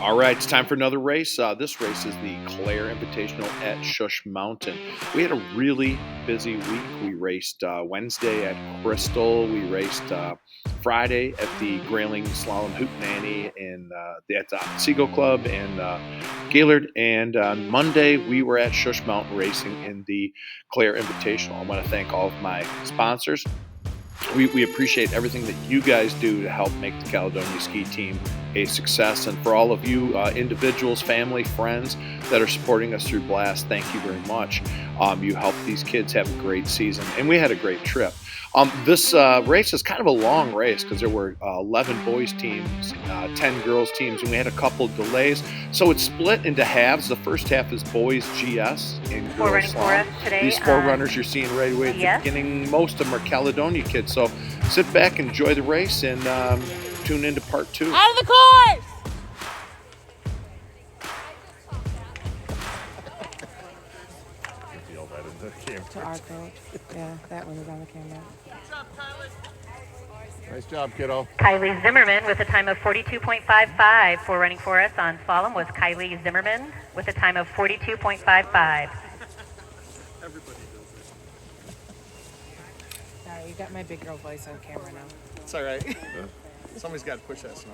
All right, it's time for another race. This race is the Clare Invitational at Shush Mountain. We had a really busy week. We raced Wednesday at Crystal. We raced Friday at the Grayling Slalom Hootenanny at the Seagull Club and Gaylord. And on Monday, we were at Shush Mountain racing in the Clare Invitational. I want to thank all of my sponsors. We appreciate everything that you guys do to help make the Caledonia ski team a success. And for all of you individuals, family, friends that are supporting us through Blast, thank you very much. You help these kids have a great season, and we had a great trip. This race is kind of a long race because there were 11 boys teams, 10 girls teams, and we had a couple of delays. So it's split into halves. The first half is boys GS and girls slalom. These four runners you're seeing right away at the beginning, most of them are Caledonia kids. So sit back, enjoy the race, and tune into part two. Out of the course! To our coach. Yeah, that one is on the camera. Nice job, kiddo. Kylie Zimmerman with a time of 42.55 for running for us on slalom was Kylie Zimmerman with a time of 42.55. Sorry, you got my big girl voice on camera now. It's all right. Somebody's got to push that snow.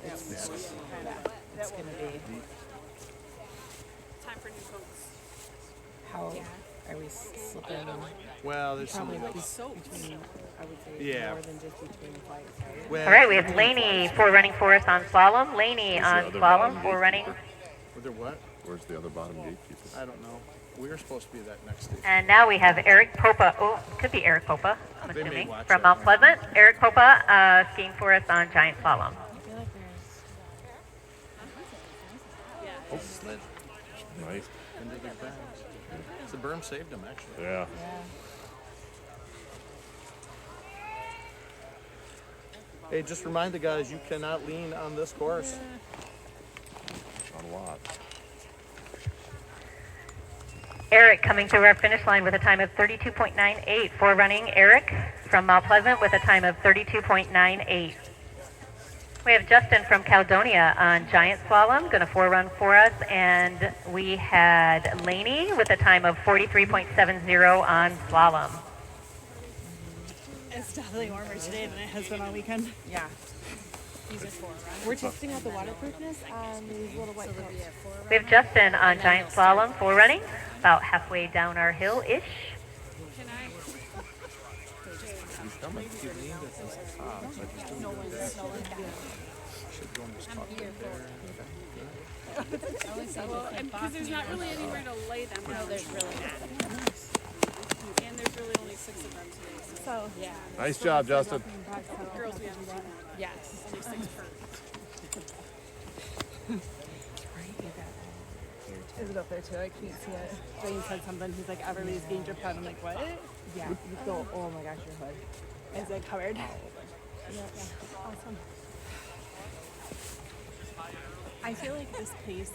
It's going to be. Time for new coats. How are we slipping? Well, there's Probably some. between, I would say, Yeah. more than just between flights. Right? Well, All right, we have Lainey for running for us on slalom. Lainey on slalom for running. Were there what? Where's the other bottom gatekeeper? I don't know. We were supposed to be that next station. And now we have Eric Popa. Oh, could be Eric Popa, I'm They may assuming, watch from that. Mount Pleasant. Eric Popa skiing for us on giant slalom. I feel like there's. Oh, slid Nice. into the ground. The berm saved him, actually. Yeah. Hey, just remind the guys you cannot lean on this course. Not a lot. Eric coming through our finish line with a time of 32.98 for running. Eric from Mount Pleasant with a time of 32.98. We have Justin from Caledonia on giant slalom, going to run for us, and we had Lainey with a time of 43.70 on slalom. It's definitely warmer today than it has been all weekend. Yeah. These are 4 runners. We're testing out the waterproofness on these little white coats. We have Justin on giant slalom for running, about halfway down our hill-ish. Can I? He's coming. He leaned at this top. I just didn't No one's Should go and just talk here right there. well, because there's not really anywhere to lay them. No, there's really not. And there's really only 6 of them today. So yeah. Nice job, Justin. Girls, we have 2. Yes. Only 6 per. Is it up there too? I can't see it. Jane said something. He's like, everybody's getting dripped out. I'm like, what? Yeah. So, oh my gosh, your hood. Is it covered? Yeah. Awesome. I feel like this place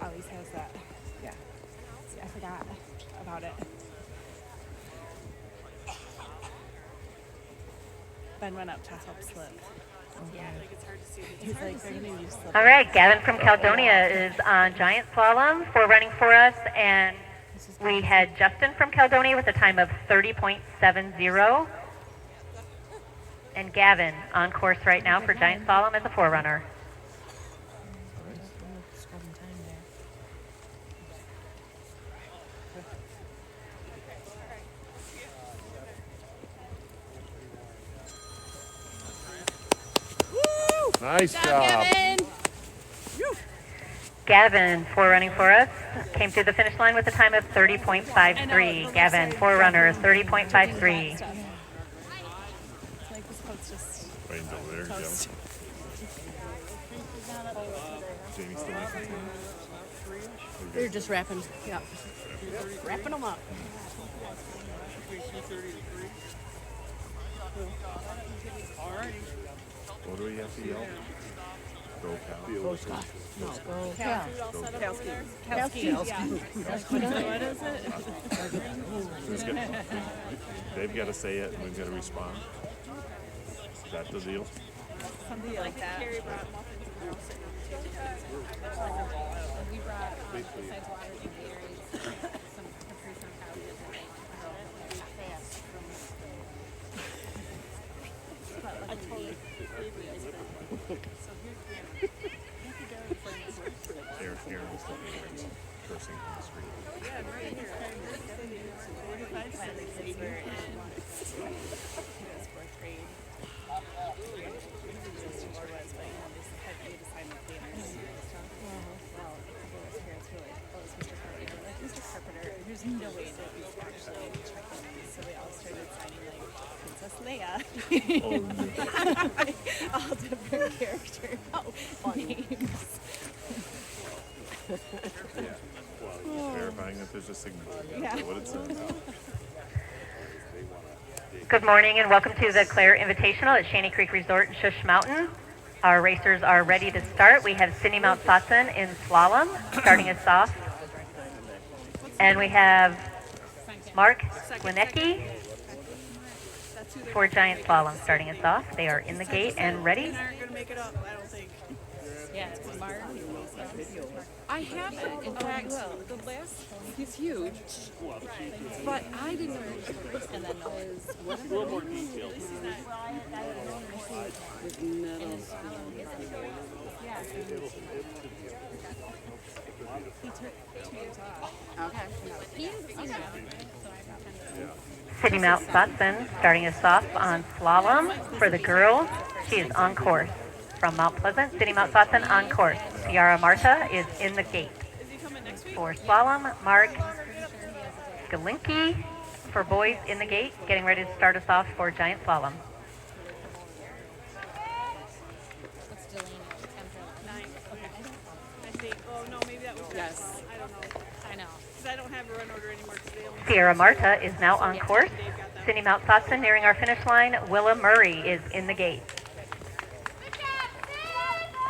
always has that. Yeah. See, I forgot about it. Ben went up to help slip. Yeah, like it's hard to see. He's like, they're gonna use slip. All right, Gavin from Caledonia is on giant slalom for running for us, and we had Justin from Caledonia with a time of 30.70. And Gavin on course right now for giant slalom as a forerunner. Scrubbing time there. Nice job. Gavin forerunning for us came through the finish line with a time of 30.53. Gavin, forerunner, 30.53. It's like this coat's just Wayne's over there, toast. Jamie's still making time. They're just wrapping, yeah. Wrapping them up. What do we have to yell? Go, Cal. No, go. Cal. Kalski. What is it? Who's got- They've got to say it and we've got to respond. Is that the deal? Something like that. besides water and Gatorades, some Capri Sun pouches and they fast. But like Aaron was telling me he's cursing on the street. yeah, right here. 45 cents. We were in fourth grade. His teacher was, but you know, they had to sign the papers and stuff. Well, a couple of his parents were like, "Oh, it's Mr. Carpenter." We're like, "Mr. Carpenter, there's no way that he's actually checking these." So we all started signing like Princess Leia. All different character names. Yeah. Well, verifying that there's a signature. Yeah. That's what it says. Good morning and welcome to the Clare Invitational at Shaney Creek Resort in Shush Mountain. Our racers are ready to start. We have Cindy Mount Sotson in slalom starting us off. And we have Mark Winecki for giant slalom starting us off. They are in the gate and ready. Aren't gonna make it up, I don't think. Yeah, it's Mark. I have him, in fact, the last, he's huge, but I didn't know and then a little more detailed. With metal. Yeah. He took 2 years off. Okay. He hasn't seen that, so I pretended. Cindy Mount Sotson starting us off on slalom for the girls. She is on course. From Mount Pleasant, Cindy Mount Sotson on course. Ciara Marta is in the gate. Is he coming next week? For slalom, Mark Galinki for boys in the gate, getting ready to start us off for giant slalom. What's Delaney? 9. Okay. I think. Oh no, maybe that was. Yes. I don't know. I know. Because I don't have a run order anymore. They only Ciara Marta is now on course. Cindy Mount Sotson nearing our finish line. Willa Murray is in the gate.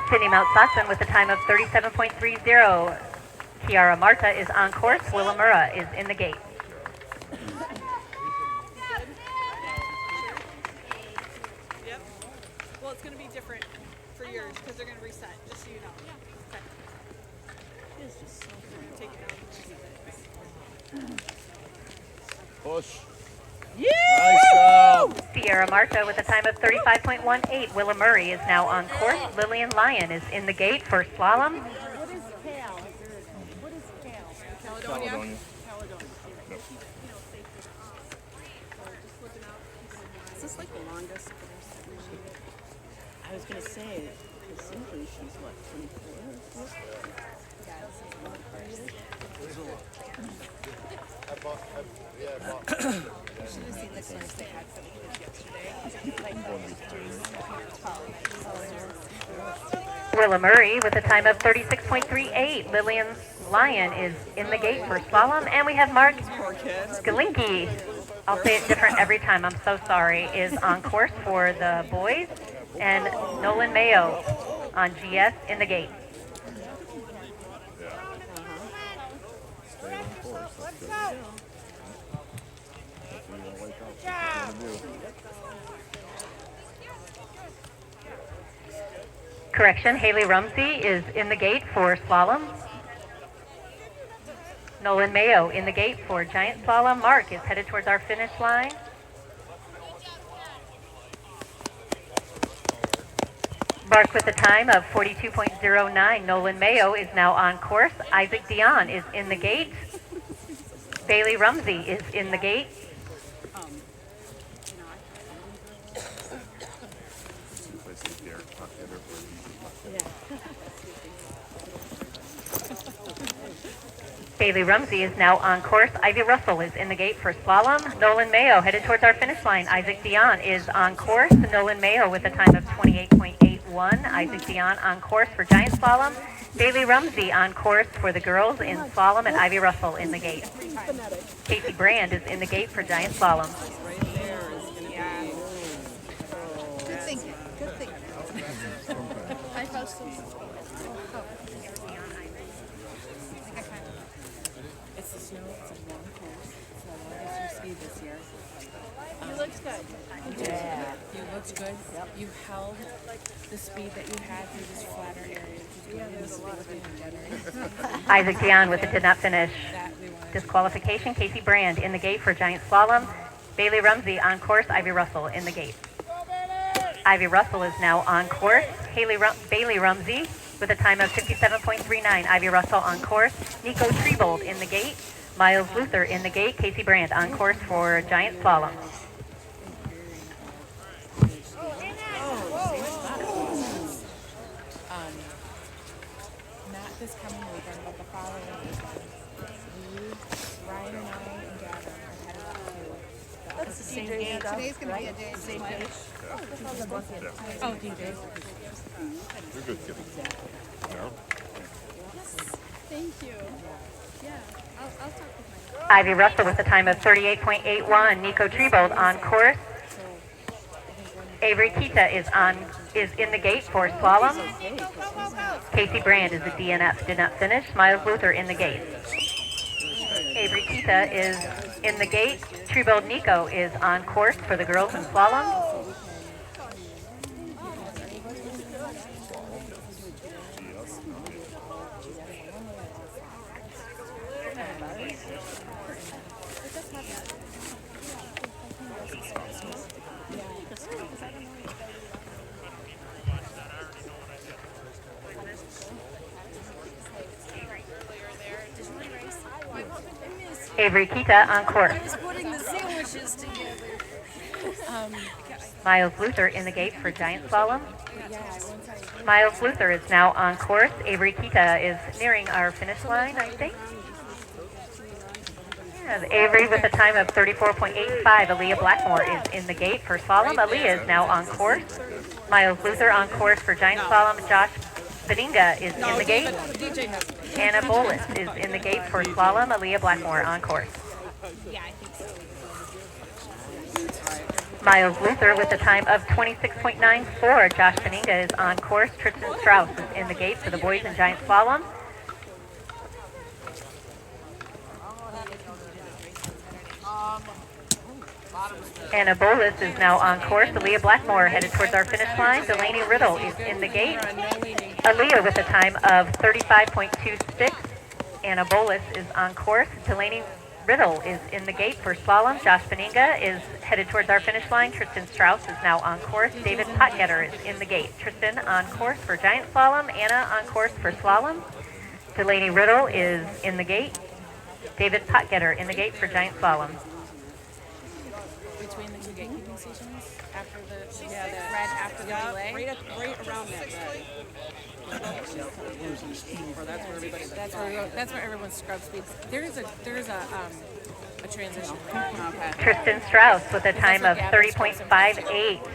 Cindy Mount Sotson with a time of 37.30. Ciara Marta is on course. Willa Murray is in the gate. Yep. Well, it's going to be different for yours because they're going to reset, just so you know. Okay. It's just so fun. Take it out. Push. Yeah! Nice job. Ciara Marta with a time of 35.18. Willa Murray is now on course. Lillian Lyon is in the gate for slalom. What is Cal? What is Cal? Caledonia. Is this like the longest course that we've seen? I was going to say, because simply she's what, 24? Yeah, this is one first. You should have seen the course they had for the kids yesterday. Like, Willa Murray with a time of 36.38. Lillian Lyon is in the gate for slalom. And we have Mark Galinki. I'll say it different every time. I'm so sorry. Is on course for the boys. And Nolan Mayo on GS in the gate. Stay on course. That's good. Hopefully you won't wake up. That's what you're gonna do. Correction, Haley Rumsey is in the gate for slalom. Nolan Mayo in the gate for giant slalom. Mark is headed towards our finish line. Mark with a time of 42.09. Nolan Mayo is now on course. Isaac Dion is in the gate. Bailey Rumsey is in the gate. If I see Derek Puck hitter for an easy puck hitter. Bailey Rumsey is now on course. Ivy Russell is in the gate for slalom. Nolan Mayo headed towards our finish line. Isaac Dion is on course. Nolan Mayo with a time of 28.81. Isaac Dion on course for giant slalom. Bailey Rumsey on course for the girls in slalom, and Ivy Russell in the gate. Casey Brand is in the gate for giant slalom. good thinking. Good thinking. I felt so. It's the snow, it's a long course. It's the longest you ski this year. He looks good. Yeah. You looked good. Yep. You held the speed that you had through this flatter area, which is Isaac Dion with a did not finish. Disqualification, Casey Brand in the gate for giant slalom. Bailey Rumsey on course, Ivy Russell in the gate. Ivy Russell is now on course. Bailey Rumsey with a time of 57.39. Ivy Russell on course. Nico Trebold in the gate. Miles Luther in the gate. Casey Brand on course for giant slalom. Not this coming weekend, but the following weekend. Ryan and I and Gavin are headed up to That's the same day. Today's going to be a day. Same day. Oh, DJ. You're good, kid. No? Thank you. Yeah, I'll talk with my Ivy Russell with a time of 38.81. Nico Trebold on course. Avery Kita is in the gate for slalom. Casey Brand is a DNF, did not finish. Miles Luther in the gate. Avery Kita is in the gate. Trebold Nico is on course for the girls in slalom. Avery Kita on course. I was putting the sandwiches together. Miles Luther in the gate for giant slalom. Miles Luther is now on course. Avery Kita is nearing our finish line, I think. Yeah, Avery with a time of 34.85. Aaliyah Blackmore is in the gate for slalom. Aaliyah is now on course. Miles Luther on course for giant slalom. Josh Beninga is in the gate. Anna Bolus is in the gate for slalom. Aaliyah Blackmore on course. Yeah, I think so. Miles Luther with a time of 26.94. Josh Beninga is on course. Tristan Strauss is in the gate for the boys in giant slalom. Anna Bolus is now on course. Aaliyah Blackmore headed towards our finish line. Delaney Riddle is in the gate. Aaliyah with a time of 35.26. Anna Bolus is on course. Delaney Riddle is in the gate for slalom. Josh Beninga is headed towards our finish line. Tristan Strauss is now on course. David Potgetter is in the gate. Tristan on course for giant slalom. Anna on course for slalom. Delaney Riddle is in the gate. David Potgetter in the gate for giant slalom. Between the two gatekeeping stations, after the red after the delay. Right around that red. That's where everyone scrubs speed. There's a transition. Okay. Tristan Strauss with a time of 30.58.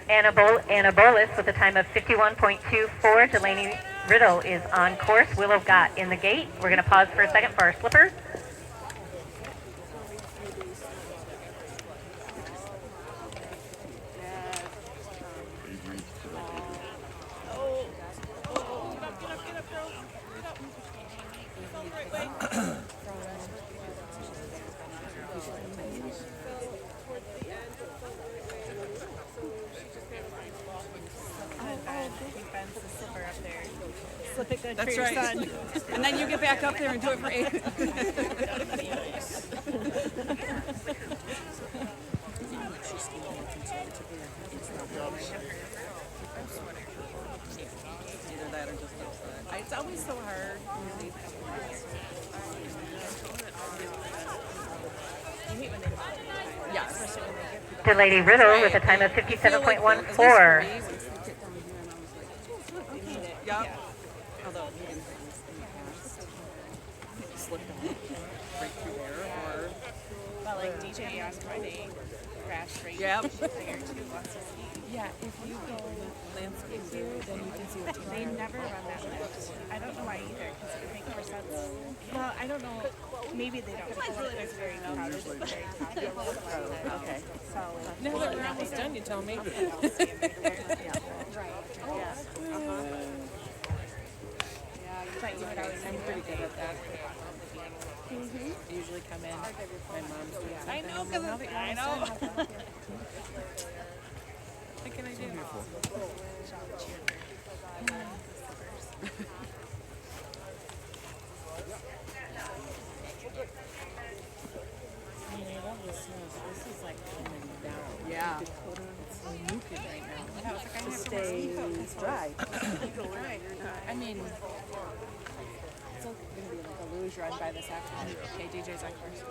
Anna Bolus with a time of 51.24. Delaney Riddle is on course. Willow Gott in the gate. We're going to pause for a second for our slippers. Slip it good That's for your right. son. And then you get back up there and do it for 8. Either that or just upset. It's always so hard. Yes. Delaney Riddle with a time of 57.14. Yep. Although he didn't slipped on right through there or But like DJ asked my name, crashed right Yep. there too. Yeah, if you go landscape view, then you can see what they never run that lift. I don't know why either, because it would make more sense. Well, I don't know. Maybe they don't. Because it's very crowded at the very top. okay. So Now that we're almost done, you tell me. but you would always I'm pretty good at that. I usually come in. My mom's doing something. I know, because I know. What can I do? This is like coming down. Yeah. Dakota, it's nuking right now. Yeah, it's like I It have stays dry. I mean, it's still going to be like a luge run by this afternoon. Okay, DJ's on course.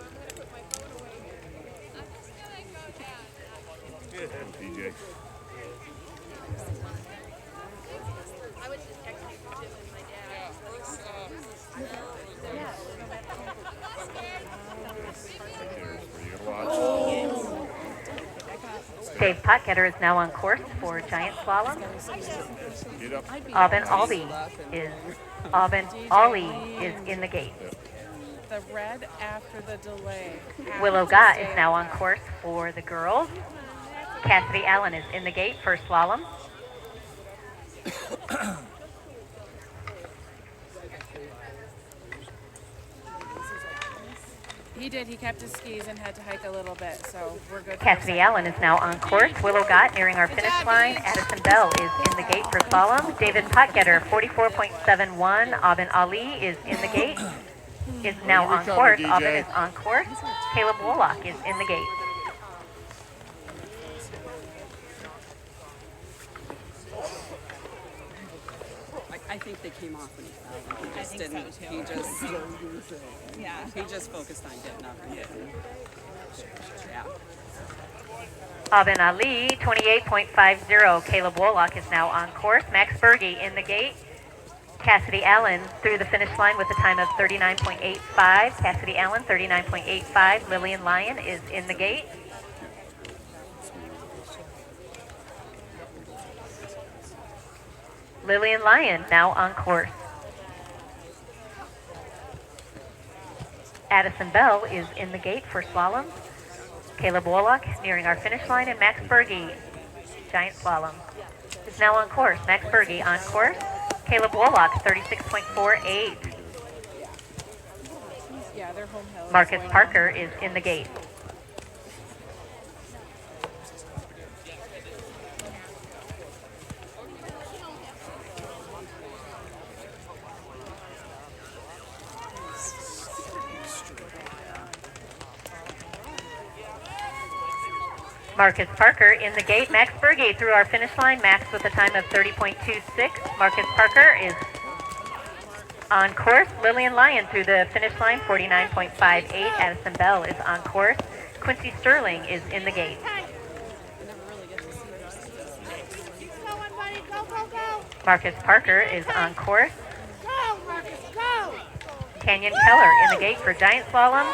DJ. Dave Potgetter is now on course for giant slalom. Get up. Aubin Ali is in the gate. The red after the delay. Willow Gott is now on course for the girls. Cassidy Allen is in the gate for slalom. He did. He kept his skis and had to hike a little bit, so we're good. Cassidy Allen is now on course. Willow Gott nearing our finish line. Addison Bell is in the gate for slalom. David Potgetter, 44.71. Aubin Ali is in the gate. Is now on course. DJ. Aubin is on course. Caleb Wollock is in the gate. I think they came off when he fell. He just didn't. So he just focused on getting up and getting. Yeah. Aubin Ali, 28.50. Caleb Wollock is now on course. Max Berge in the gate. Cassidy Allen through the finish line with a time of 39.85. Cassidy Allen, 39.85. Lillian Lyon is in the gate. Lillian Lyon now on course. Addison Bell is in the gate for slalom. Caleb Wollock nearing our finish line, and Max Berge, giant slalom, is now on course. Max Berge on course. Caleb Wollock, 36.48. Yeah, their home hill. Marcus Parker is in the gate. Marcus Parker in the gate. Max Berge through our finish line. Max with a time of 30.26. Marcus Parker is on course. Lillian Lyon through the finish line, 49.58. Addison Bell is on course. Quincy Sterling is in the gate. Marcus Parker is on course. Go, Marcus, go! Canyon Keller in the gate for giant slalom.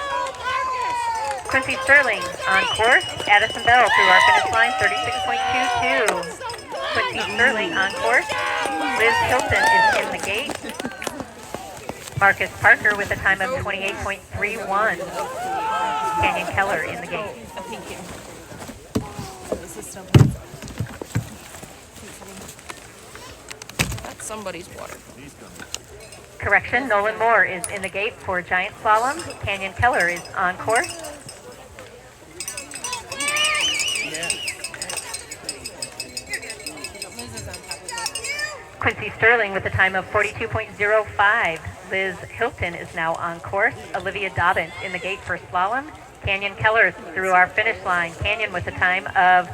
Quincy Sterling on course. Addison Bell through our finish line, 36.22. Quincy Sterling on course. Liz Hilton is in the gate. Marcus Parker with a time of 28.31. Canyon Keller in the gate. Thank you. That's somebody's water. Correction, Nolan Moore is in the gate for giant slalom. Canyon Keller is on course. Quincy Sterling with a time of 42.05. Liz Hilton is now on course. Olivia Dobbins in the gate for slalom. Canyon Keller through our finish line. Canyon with a time of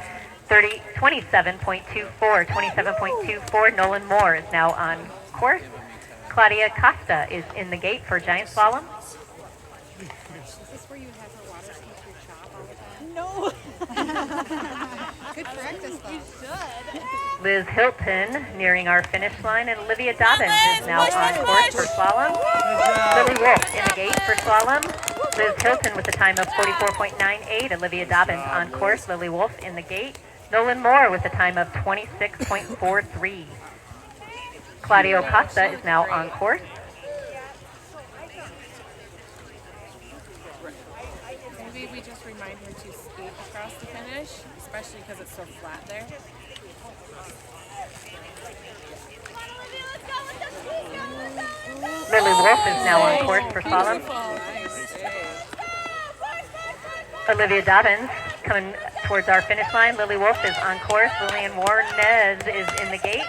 27.24. 27.24. Nolan Moore is now on course. Claudia Costa is in the gate for giant slalom. Is this where you have her water ski through chop all the time? No. Good practice, though. You should. Liz Hilton nearing our finish line, and Olivia Dobbins is now on course for slalom. Lily Wolf in the gate for slalom. Liz Hilton with a time of 44.98. Olivia Dobbins on course. Lily Wolf in the gate. Nolan Moore with a time of 26.43. Claudio Costa is now on course. Maybe we just remind her to skate across the finish, especially because it's so flat there. Lily Wolf is now on course for slalom. Olivia Dobbins coming towards our finish line. Lily Wolf is on course. Lillian Warnez is in the gate.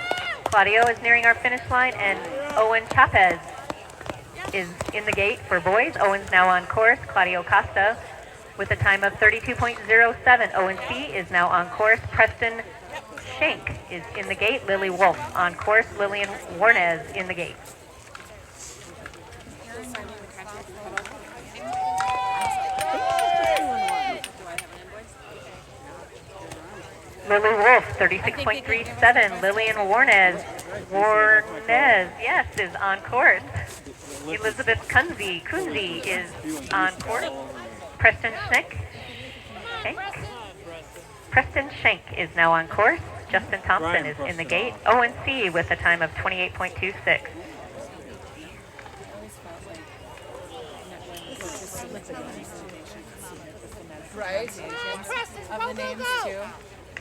Claudio is nearing our finish line, and Owen Chapez is in the gate for boys. Owen's now on course. Claudio Costa with a time of 32.07. Owen C is now on course. Preston Schenk is in the gate. Lily Wolf on course. Lillian Warnez in the gate. Lily Wolf, 36.37. Lillian Warnez, yes, is on course. Elizabeth Kunze is on course. Preston Schenk is now on course. Justin Thompson is in the gate. Owen C with a time of 28.26. Right. Preston, Of go, the go, names go. too.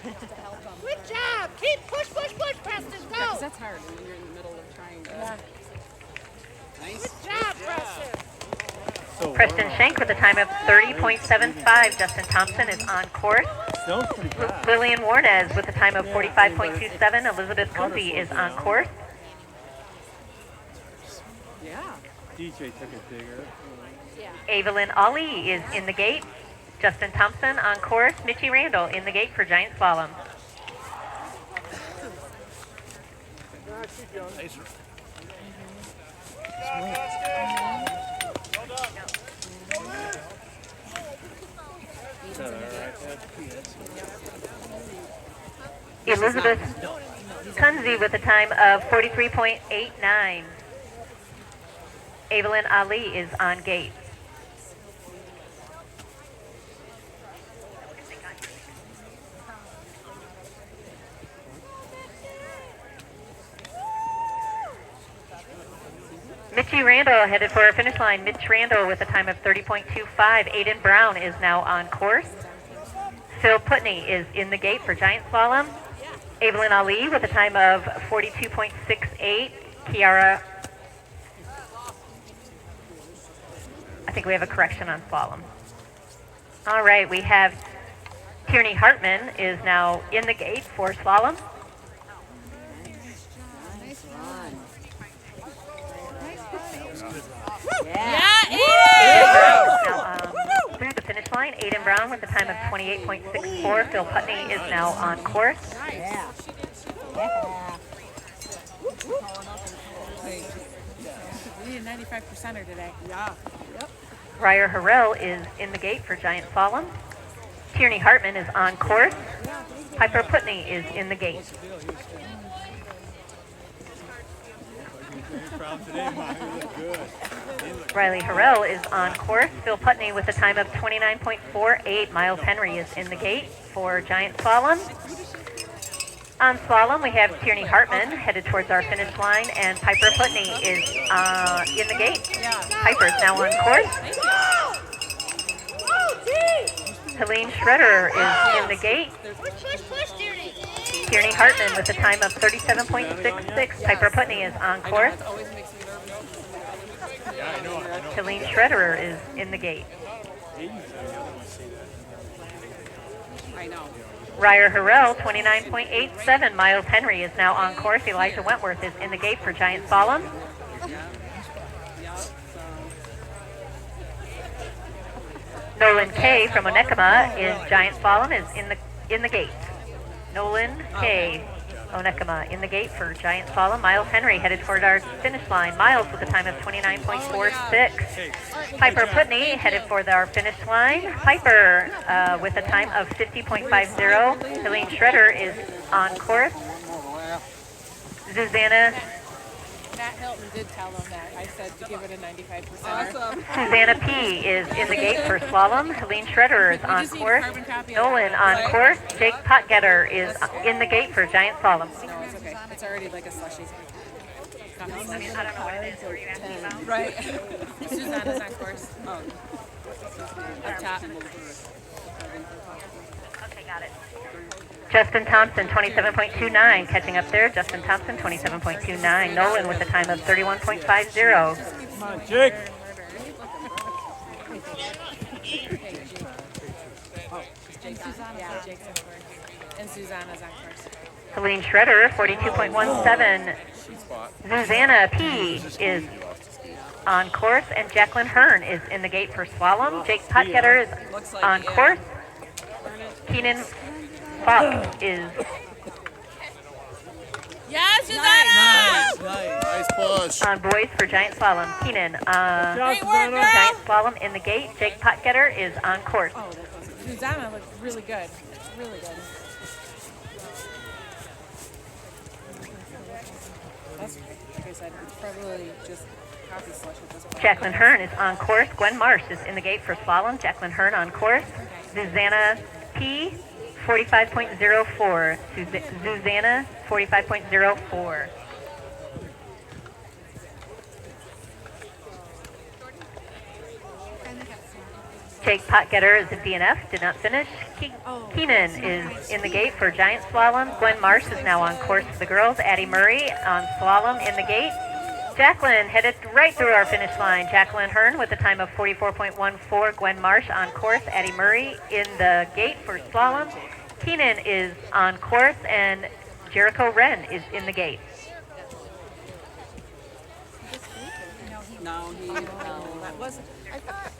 Good job. Keep push, Preston, Yeah, go. 'cause that's hard when you're in the middle of trying to. Good job, Preston. Preston Schenk with a time of 30.75. Justin Thompson is on course. Lillian Warnez with a time of 45.27. Elizabeth Kunze is on course. Yeah. DJ took a digger. Evelyn Ali is in the gate. Justin Thompson on course. Mitchie Randall in the gate for Giant Slalom. Elizabeth Kunze with a time of 43.89. Evelyn Ali is on gate. Mitchie Randall headed for our finish line. Mitch Randall with a time of 30.25. Aiden Brown is now on course. Phil Putney is in the gate for Giant Slalom. Evelyn Ali with a time of 42.68. Kiara, I think we have a correction on slalom. All right, we have Tierney Hartman is now in the gate for slalom. Nice run. Now through the finish line. Aiden Brown with a time of 28.64. Phil Putney is now on course. Yeah. We need a 95%er today. Yeah. Ryer Harrell is in the gate for Giant Slalom. Tierney Hartman is on course. Piper Putney is in the gate. Riley Harrell is on course. Phil Putney with a time of 29.48. Miles Henry is in the gate for Giant Slalom. On slalom, we have Tierney Hartman headed towards our finish line, and Piper Putney is in the gate. Piper is now on course. Helene Schroeder is in the gate. Push, Tierney. Tierney Hartman with a time of 37.66. Piper Putney is on course. It always makes me nervous. Helene Schroeder is in the gate. I know. Ryer Harrell, 29.87. Miles Henry is now on course. Elijah Wentworth is in the gate for Giant Slalom. Nolan Kay from Onekama is Giant Slalom is in the gate. Nolan Kay, Onekama in the gate for Giant Slalom. Miles Henry headed toward our finish line. Miles with a time of 29.46. Piper Putney headed for our finish line. Piper with a time of 50.50. Helene Schroeder is on course. Susanna Matt Hilton did tell them that. I said to give it a 95%er. Awesome. Susanna P. is in the gate for slalom. Helene Schroeder is on course. Nolan on course. Jake Potgetter is in the gate for Giant Slalom. No, it's okay. It's already like a slushie. I don't know what it is. Were you asking about? Right. Susanna's on course. Oh, Up top. Okay, got it. Justin Thompson, 27.29. Catching up there. Justin Thompson, 27.29. Nolan with a time of 31.50. Come on, Jake. And Susanna's on course. And Susanna's on course. Celine Schroeder, 42.17. Susanna P. is on course, and Jacqueline Hearn is in the gate for slalom. Jake Potgetter is on course. Keenan Fox is Yes, Susanna! Nice push. on boys for giant slalom. Keenan Great work, girl! giant slalom in the gate. Jake Potgetter is on course. Susanna looked really good. Really good. That's, like I said, it's probably just coffee slush at this point. Jacqueline Hearn is on course. Gwen Marsh is in the gate for slalom. Jacqueline Hearn on course. Susanna P. 45.04. Susanna 45.04. Jake Potgetter is a DNF, did not finish. Keenan is in the gate for giant slalom. Gwen Marsh is now on course for the girls. Addie Murray on slalom in the gate. Jacqueline headed right through our finish line. Jacqueline Hearn with a time of 44.14. Gwen Marsh on course. Addie Murray in the gate for slalom. Keenan is on course, and Jericho Wren is in the gate. No, That wasn't. I thought.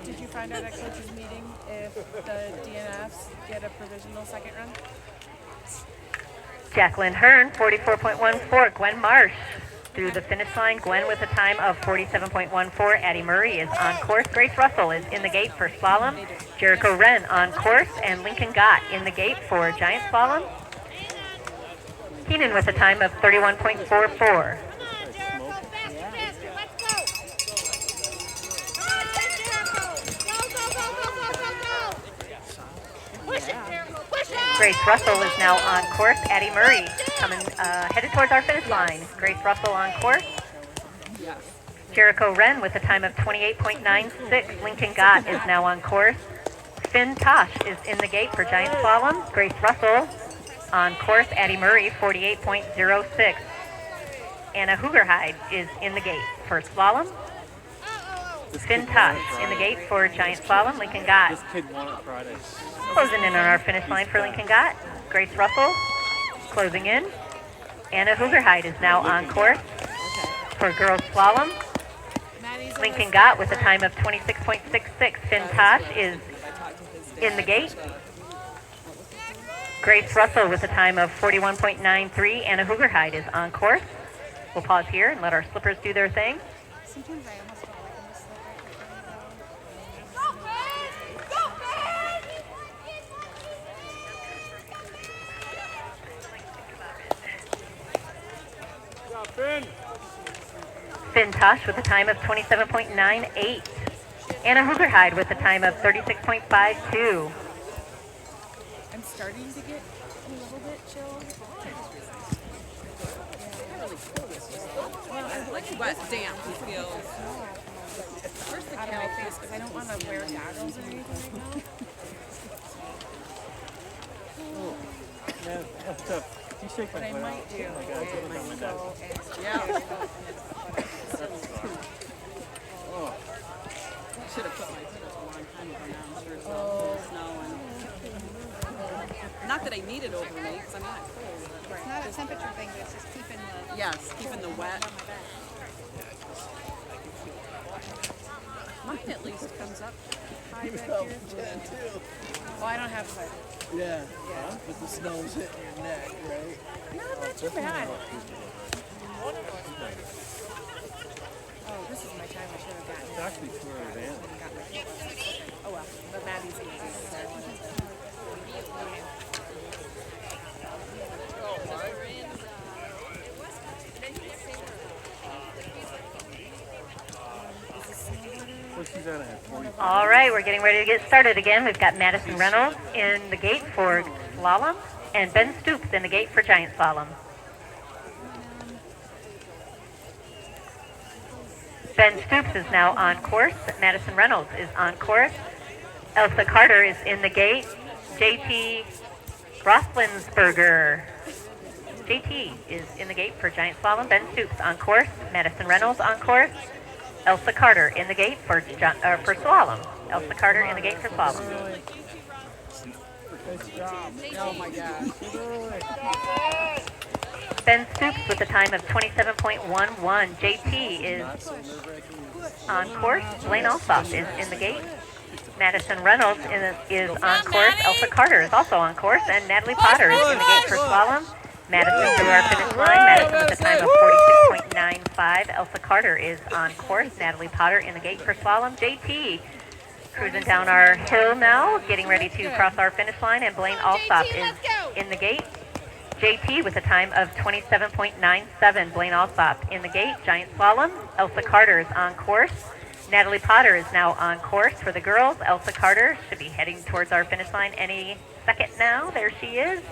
Did you find out at coach's meeting if the DNFs get a provisional second run? Jacqueline Hearn, 44.14. Gwen Marsh through the finish line. Gwen with a time of 47.14. Addie Murray is on course. Grace Russell is in the gate for slalom. Jericho Wren on course, and Lincoln Gott in the gate for giant slalom. Keenan with a time of 31.44. Come on, Jericho, faster, faster, let's go! Come on, Jericho! Go! Push it, Jericho, push it! Grace Russell is now on course. Addie Murray coming headed towards our finish line. Grace Russell on course. Jericho Wren with a time of 28.96. Lincoln Gott is now on course. Finn Tosh is in the gate for giant slalom. Grace Russell on course. Addie Murray, 48.06. Anna Hoogerhide is in the gate for slalom. Finn Tosh in the gate for giant slalom. Lincoln Gott This kid won it Friday. closing in on our finish line for Lincoln Gott. Grace Russell closing in. Anna Hoogerhide is now on course for girls slalom. Lincoln Gott with a time of 26.66. Finn Tosh is in the gate. Grace Russell with a time of 41.93. Anna Hoogerhide is on course. We'll pause here and let our slippers do their thing. Sometimes I almost feel like I'm just Finn Tosh with a time of 27.98. Anna Hoogerhide with a time of 36.52. I'm starting to get a little bit chilled. Well, I like wet, damp feels. First out of my face because I don't want to wear goggles or anything right now. Man, that's tough. You shake my What I foot might out. do Oh my God, it's is my go dad. and Yeah. Oh, I should have put my foot up a long time ago now. I'm sure it's all snow and not that I need it over me because I'm not cold. But It's not a temperature thing, but it's just keeping the... yes, keeping the wet. Mine at least comes up high back here. Oh, I don't have fight. Yeah. But the snow's hitting your neck, right? No, not too bad. Oh, this is my time. I should have gotten it's actually too advanced. Oh well, but Maddie's easy. What's Susanna at? 40? All right, we're getting ready to get started again. We've got Madison Reynolds in the gate for slalom and Ben Stoops in the gate for giant slalom. Ben Stoops is now on course. Madison Reynolds is on course. Elsa Carter is in the gate. JT Rothlinsberger. JT is in the gate for giant slalom. Ben Stoops on course. Madison Reynolds on course. Elsa Carter in the gate for slalom. Elsa Carter in the gate for slalom. Oh my gosh. Ben Stoops with a time of 27.11. JT is on course. Blaine Alsop is in the gate. Madison Reynolds is on course. Elsa Carter is also on course. And Natalie Potter is in the gate for slalom. Madison through our finish line. Madison with a time of 46.95. Elsa Carter is on course. Natalie Potter in the gate for slalom. JT cruising down our hill now, getting ready to cross our finish line. And Blaine Alsop is in the gate. JT with a time of 27.97. Blaine Alsop in the gate. Giant slalom. Elsa Carter is on course. Natalie Potter is now on course for the girls. Elsa Carter should be heading towards our finish line any second now. There she is.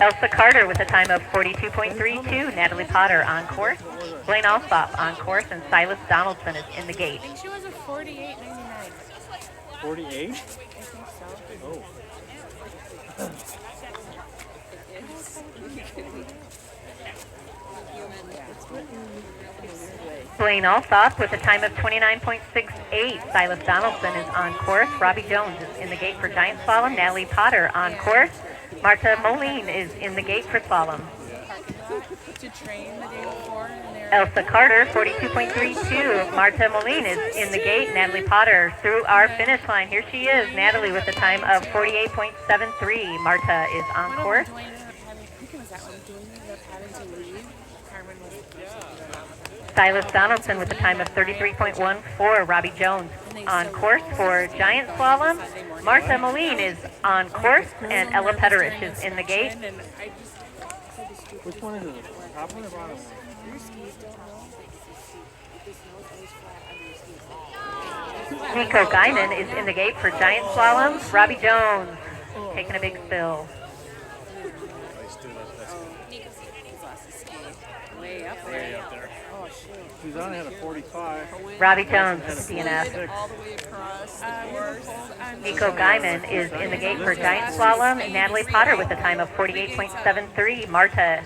Elsa Carter with a time of 42.32. Natalie Potter on course. Blaine Alsop on course. And Silas Donaldson is in the gate. I think she was a 48.99. 48? I think so. Oh. Blaine Alsop with a time of 29.68. Silas Donaldson is on course. Robbie Jones is in the gate for giant slalom. Natalie Potter on course. Marta Moline is in the gate for slalom. To train the day before. Elsa Carter, 42.32. Marta Moline is in the gate. Natalie Potter through our finish line. Here she is. Natalie with a time of 48.73. Marta is on course. I think it was that one. Dwayne ended up having to leave. Carmen was Silas Donaldson with a time of 33.14. Robbie Jones on course for giant slalom. Marta Moline is on course, and Ella Petterish is in the gate. Which one is it? Top one or bottom one? Nico Guyman is in the gate for giant slalom. Robbie Jones taking a big spill. Way up there. Oh, shoot. Suzanne had a 45. Robbie Jones with the DNF. All the way across the course. Nico Guyman is in the gate for giant slalom. And Natalie Potter with a time of 48.73. Marta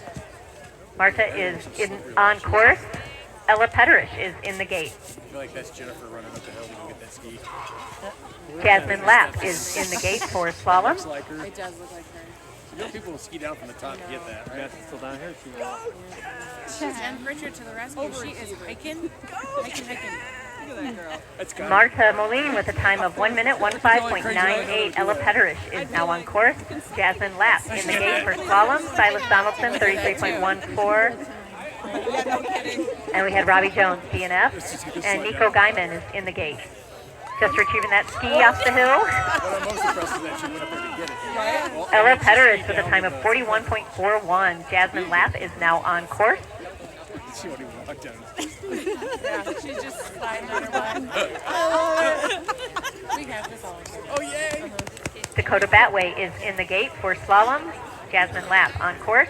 is on course. Ella Petterish is in the gate. I feel like that's Jennifer running up the hill to get that ski. Jasmine Lapp is in the gate for slalom. Looks like her. It does look like her. You know people will ski down from the top to get that, right? That's still down here. Jen Pritchard to the rescue. She is hiking. Hiking. Look at that girl. That's got Marta Moline with a time of 1 minute 15.98. Ella Petterish is now on course. Jasmine Lapp in the gate for slalom. Silas Donaldson 33.14. And we had Robbie Jones DNF. And Nico Guyman is in the gate. Just retrieving that ski off the hill. What I'm most impressed is that she went up there to get it. Well, Ella Petterish with a time of 41.41. Jasmine Lapp is now on course. she won't even walk down. Yeah, she's just sliding on her butt. We have this all. Oh, yay! Dakota Batway is in the gate for slalom. Jasmine Lapp on course.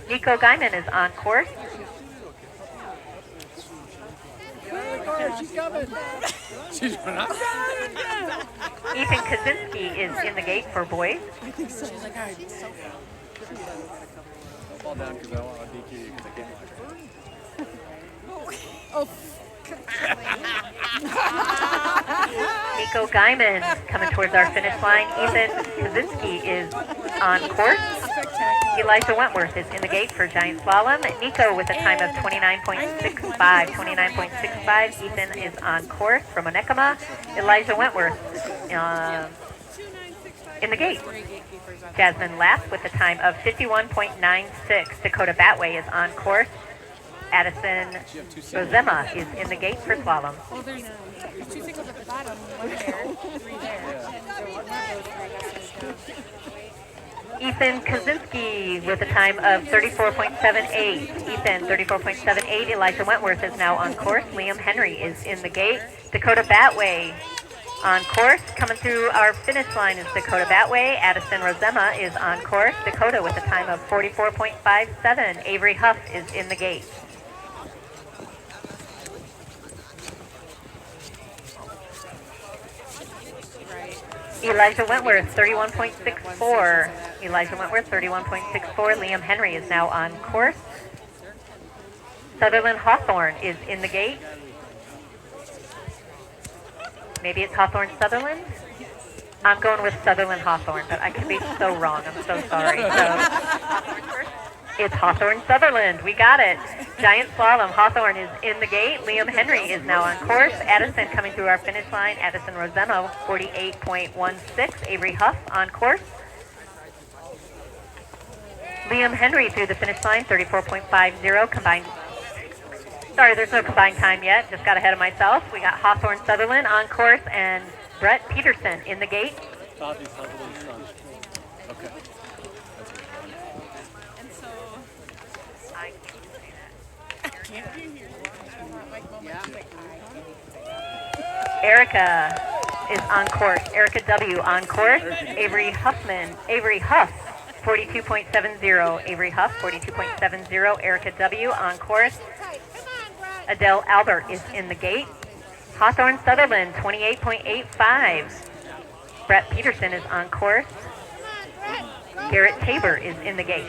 Nico Guyman is on course. She's coming. She's running up. Ethan Kaczynski is in the gate for boys. She's like, all right, so Don't fall down because I want to DQ you because I can't watch it. Nico Guyman coming towards our finish line. Ethan Kaczynski is on course. Elijah Wentworth is in the gate for giant slalom. Nico with a time of 29.65. 29.65. Ethan is on course from Onekama. Elijah Wentworth in the gate. Jasmine Lapp with a time of 51.96. Dakota Batway is on course. Addison Rosema is in the gate for slalom. well, there's 2 singles at the bottom, 1 there, 3 there. So one of those 3 has to go. Ethan Kaczynski with a time of 34.78. Ethan, 34.78. Elijah Wentworth is now on course. Liam Henry is in the gate. Dakota Batway on course. Coming through our finish line is Dakota Batway. Addison Rosema is on course. Dakota with a time of 44.57. Avery Huff is in the gate. Elijah Wentworth, 31.64. Elijah Wentworth, 31.64. Liam Henry is now on course. Sutherland Hawthorne is in the gate. Maybe it's Hawthorne Sutherland. I'm going with Sutherland Hawthorne, but I could be so wrong. I'm so sorry. So, it's Hawthorne Sutherland. We got it. Giant slalom. Hawthorne is in the gate. Liam Henry is now on course. Addison coming through our finish line. Addison Rosemo, 48.16. Avery Huff on course. Liam Henry through the finish line, 34.50 combined. Sorry, there's no combined time yet. Just got ahead of myself. We got Hawthorne Sutherland on course and Brett Peterson in the gate. Bobby Sutherland's son. Okay. And so I can't be here. Erica is on course. Erica W on course. Avery Huff, 42.70. Avery Huff, 42.70. Erica W on course. Adele Albert is in the gate. Hawthorne Sutherland, 28.85. Brett Peterson is on course. Garrett Tabor is in the gate.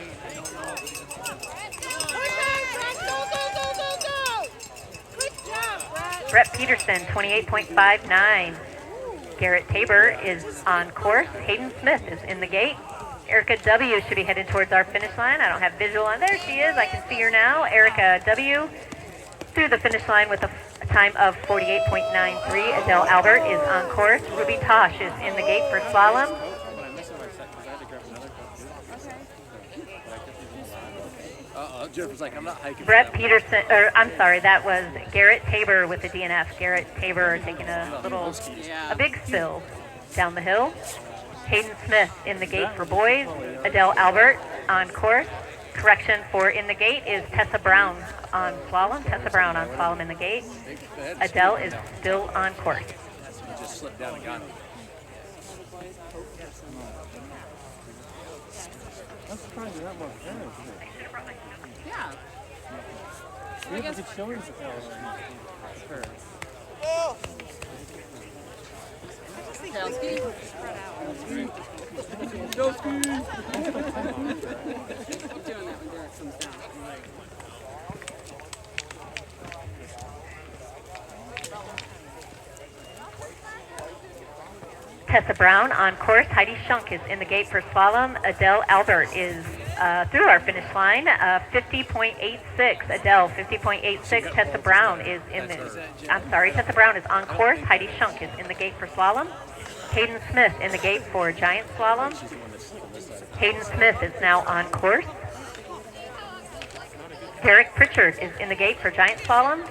Brett Peterson, 28.59. Garrett Tabor is on course. Hayden Smith is in the gate. Erica W should be headed towards our finish line. I don't have visual on. There she is. I can see her now. Erica W through the finish line with a time of 48.93. Adele Albert is on course. Ruby Tosh is in the gate for slalom. Jennifer's like, I'm not hiking. Brett Peterson, or I'm sorry, that was Garrett Tabor with the DNF. Garrett Tabor taking a big spill down the hill. Hayden Smith in the gate for boys. Adele Albert on course. Correction for in the gate is Tessa Brown on slalom. Tessa Brown on slalom in the gate. Adele is still on course. You just slipped down and got it. I'm surprised you're not more parents. Yeah. We have a good showing to tell parents. Kelsey. Kelsey. I'm doing that when Derek comes down. Tessa Brown on course. Heidi Schunk is in the gate for slalom. Adele Albert is through our finish line. 50.86. Adele, 50.86. Tessa Brown is in the. I'm sorry. Tessa Brown is on course. Heidi Schunk is in the gate for slalom. Hayden Smith in the gate for giant slalom. Hayden Smith is now on course. Derek Pritchard is in the gate for giant slalom.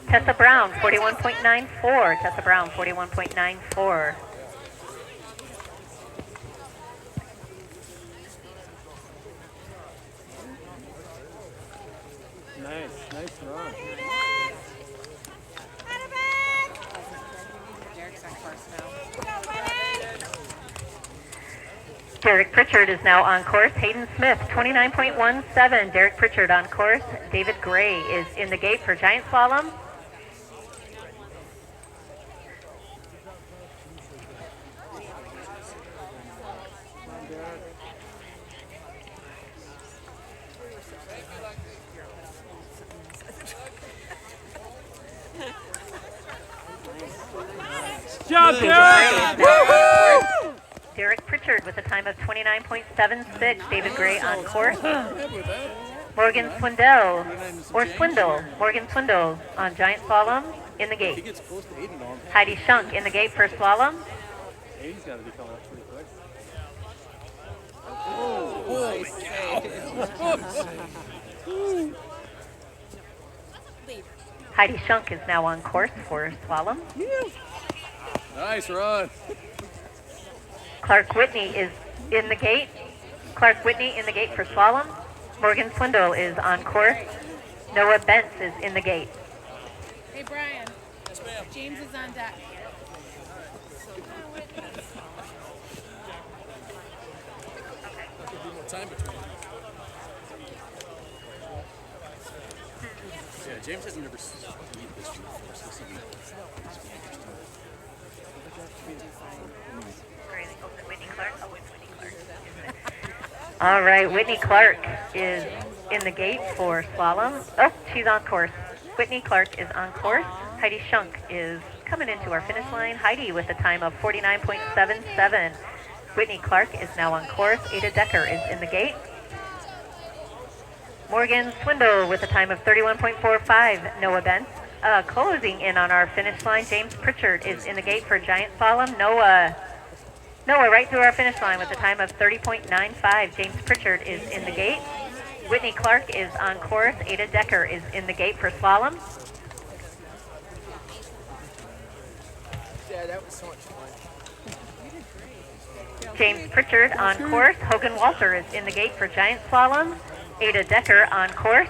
Tessa Brown, 41.94. Tessa Brown, 41.94. Nice run. Derek's on course now. Derek Pritchard is now on course. Hayden Smith, 29.17. Derek Pritchard on course. David Gray is in the gate for giant slalom. Job, Derek! Woo-hoo! Derek Pritchard with a time of 29.76. David Gray on course. Morgan Swindle, Morgan Swindle on giant slalom in the gate. He gets close to Aiden on. Heidi Schunk in the gate for slalom. Aiden's got to be coming up pretty quick. Heidi Schunk is now on course for slalom. Nice run. Clark Whitney is in the gate. Clark Whitney in the gate for slalom. Morgan Swindle is on course. Noah Bentz is in the gate. Hey Brian. Yes, ma'am. James is on deck. Time between. Yeah, James hasn't ever seen this before, so this will be All right, Whitney Clark is in the gate for slalom. Oh, she's on course. Whitney Clark is on course. Heidi Schunk is Coming into our finish line, Heidi with a time of 49.77. Whitney Clark is now on course. Ada Decker is in the gate. Morgan Swindle with a time of 31.45. Noah Bentz. Closing in on our finish line, James Pritchard is in the gate for giant slalom. Noah right through our finish line with a time of 30.95. James Pritchard is in the gate. Whitney Clark is on course. Ada Decker is in the gate for slalom. Yeah, that was so much fun. James Pritchard on course. Hogan Walter is in the gate for giant slalom. Ada Decker on course.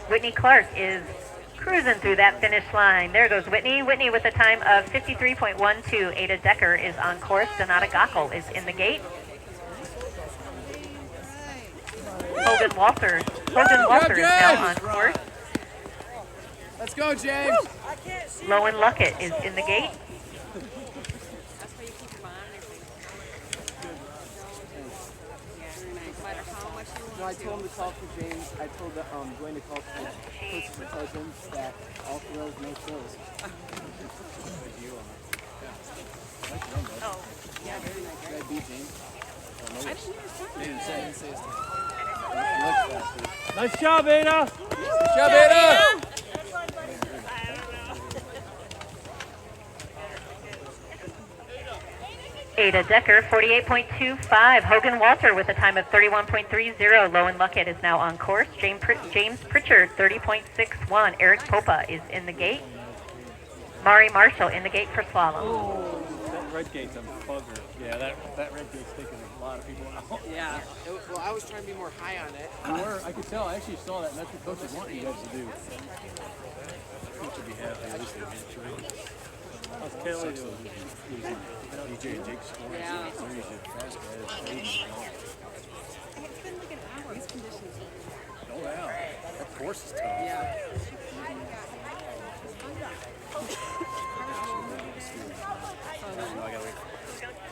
Whitney Clark is cruising through that finish line. There goes Whitney. Whitney with a time of 53.12. Ada Decker is on course. Donata Gockel is in the gate. Hogan Walter is now on course. Let's go, James. Lowen Luckett is in the gate. That's why you keep your monitor thing. Yeah, very nice. No matter how much you No, I want to. told him to call for James. I told Dwayne to call for Coach Cousins that all throws, no throws. Oh, yeah, very nice. Did I beat James? I didn't understand. He didn't say his name. Nice job, Ada. Good job, Ada. Ada Decker, 48.25. Hogan Walter with a time of 31.30. Lowen Luckett is now on course. James Pritchard, 30.61. Eric Popa is in the gate. Mari Marshall in the gate for slalom. That red gate's a bugger. Yeah, that red gate's taking a lot of people out. Yeah. Well, I was trying to be more high on it. You were. I could tell. I actually saw that, and that's what coaches want you guys to do. Coach would be happy. At least they didn't train. I was telling you. DJ and Jake scoring. Yeah. They're usually fast guys. It's been like an hour. These conditions. Oh, yeah. That course is tough. Yeah. No, I gotta wait.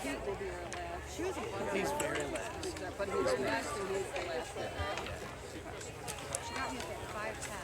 Pete will be our last. She was a fun He's very last. but he's last and he's the last. She got me at 5'10".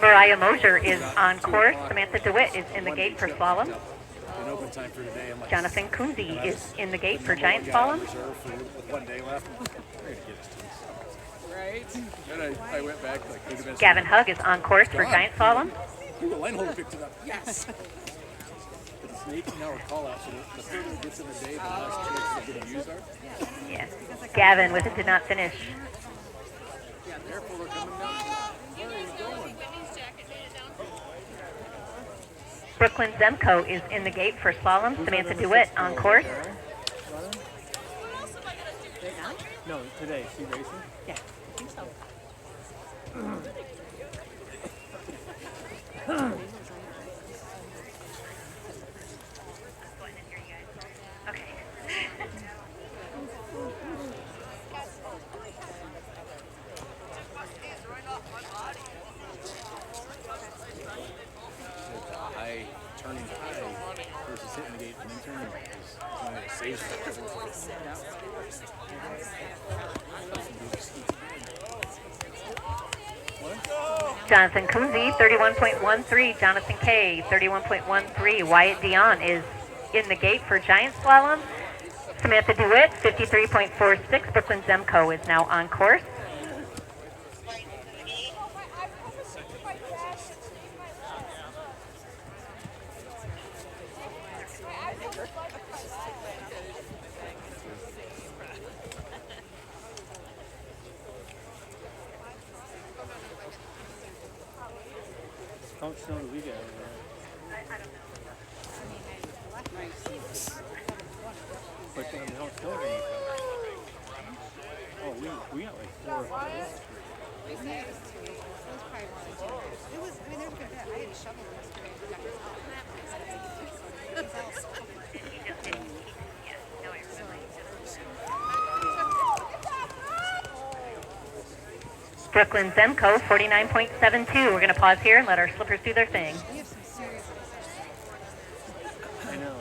Mariah Mosier is on course. Samantha DeWitt is in the gate for slalom. An open time for today. I'm like, Jonathan Kunze is in the gate for giant slalom. reserve for with 1 day left. I'm gonna get this to Right? And I went back like 30 minutes. Gavin Hugg is on course for giant slalom. Ooh, the line holder picked it up. Yes. It's an 18-hour call out, so the further it gets in the day, the less chance of getting used are. Yeah. Gavin with it did not finish. Yeah, therefore we're coming down. Brooklyn Zemko is in the gate for slalom. Samantha DeWitt on course. No, today. She racing? Yeah, I think so. High turning high versus hitting the gate and then turning is kind of saves Jonathan Kunze, 31.13. Jonathan Kay, 31.13. Wyatt Dion is in the gate for giant slalom. Samantha DeWitt, 53.46. Brooklyn Zemko is now on course. How much snow do we get over there? But then how much snow do we get? Oh, we got like 4 or 5 inches. They say it was 2 inches. It was probably more than 2 inches. It was, I mean, there's a good bit. I had a shovel yesterday and got this out. It's all soft. Brooklyn Zemco, 49.72. We're going to pause here and let our slippers do their thing. We have some serious. I know.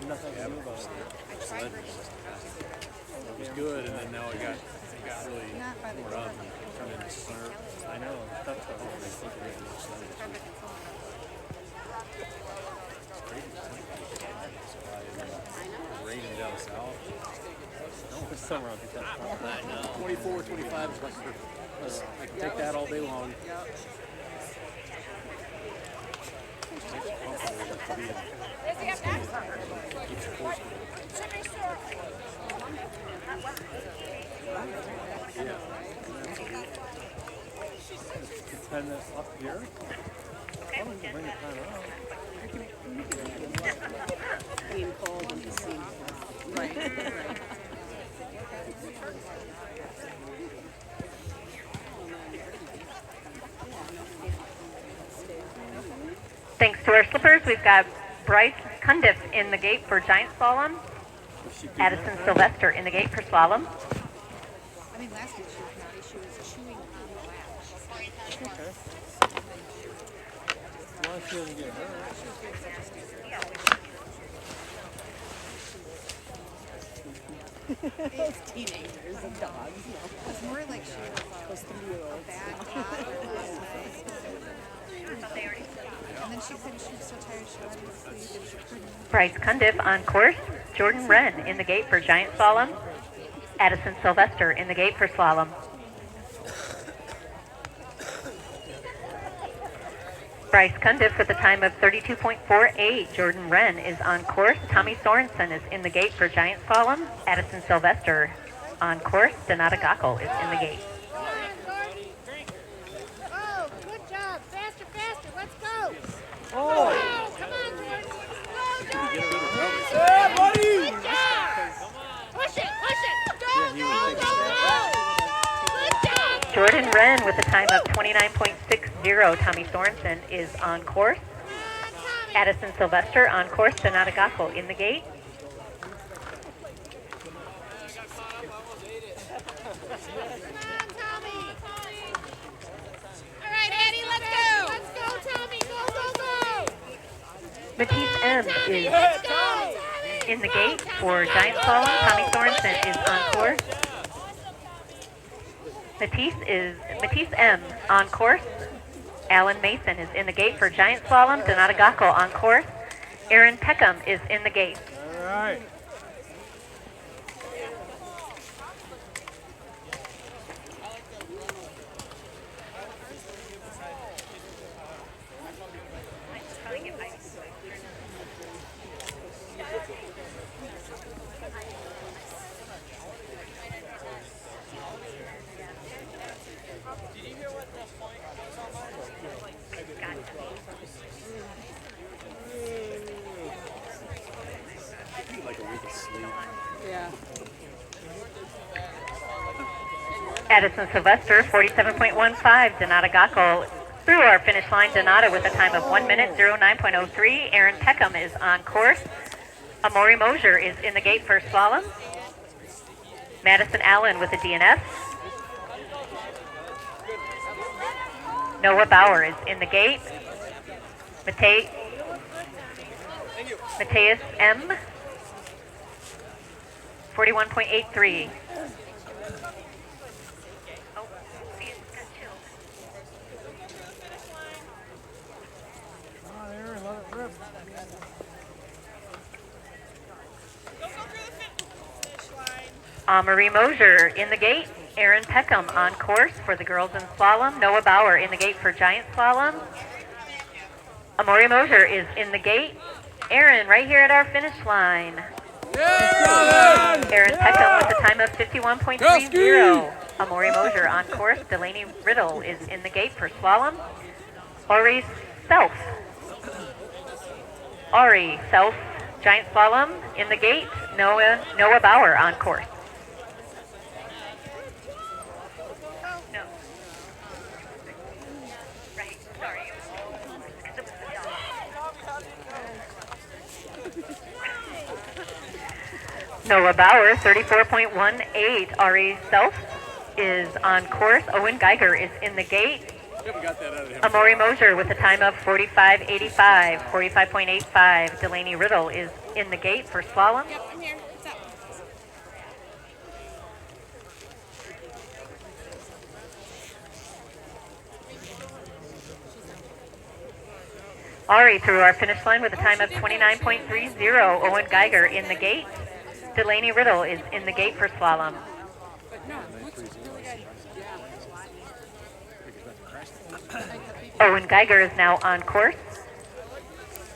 Nothing to do about it. It was good, and then now it got really Not by the more up and turned into slurp. I know. That's what I was thinking. Raining down south. It's somewhere on the 24, 25 is like I can take that all day long. It's kind of up here. I don't bring it kind of up. Being cold and just seeing. Right. Right. Thanks to our slippers, we've got Bryce Cundiff in the gate for giant slalom. Addison Sylvester in the gate for slalom. I mean, last week she was chewing on the latch. Why she doesn't get hurt? Those teenagers and dogs. It's more like she was a bad dog last night. And then she couldn't, she was so tired she wanted to sleep and she couldn't. Bryce Cundiff on course. Jordan Wren in the gate for giant slalom. Addison Sylvester in the gate for slalom. Bryce Cundiff with a time of 32.48. Jordan Wren is on course. Tommy Sorensen is in the gate for giant slalom. Addison Sylvester on course. Donata Gockel is in the gate. Oh, good job. Faster, faster. Let's go. Oh! Wow, come on, Jordan. Go, Jordan. Yeah, buddy! Good job. Push it, push it. Go, he go, was go, go. Good job. Jordan Wren with a time of 29.60. Tommy Sorensen is on course. Addison Sylvester on course. Donata Gockel in the gate. All right, Eddie, let's go. Let's go, Tommy. Go, go, go. Matisse M is Let's go, Tommy. in the gate for giant slalom. Tommy Sorensen is on course. Matisse M on course. Alan Mason is in the gate for giant slalom. Donata Gockel on course. Aaron Peckham is in the gate. All right. Like a week of sleep. Yeah. Addison Sylvester, 47.15. Donata Gockel through our finish line. Donata with a time of 1 minute, 09.03. Aaron Peckham is on course. Amori Mosier is in the gate for slalom. Madison Allen with a DNF. Noah Bauer is in the gate. Mateus M, 41.83. Come on, Aaron, let it rip. Marie Mosier in the gate. Aaron Peckham on course for the girls in slalom. Noah Bauer in the gate for giant slalom. Amori Mosier is in the gate. Aaron right here at our finish line. Aaron Peckham with a time of 51.30. Amori Mosier on course. Delaney Riddle is in the gate for slalom. Ori Self, giant slalom in the gate. Noah Bauer on course. No. Right, sorry. Noah Bauer, 34.18. Ari Self is on course. Owen Geiger is in the gate. We haven't got that out of him. Amori Mosier with a time of 45.85, 45.85. Delaney Riddle is in the gate for slalom. Yep, I'm here. What's up? Ari through our finish line with a time of 29.30. Owen Geiger in the gate. Delaney Riddle is in the gate for slalom. But no, looks really good. Owen Geiger is now on course.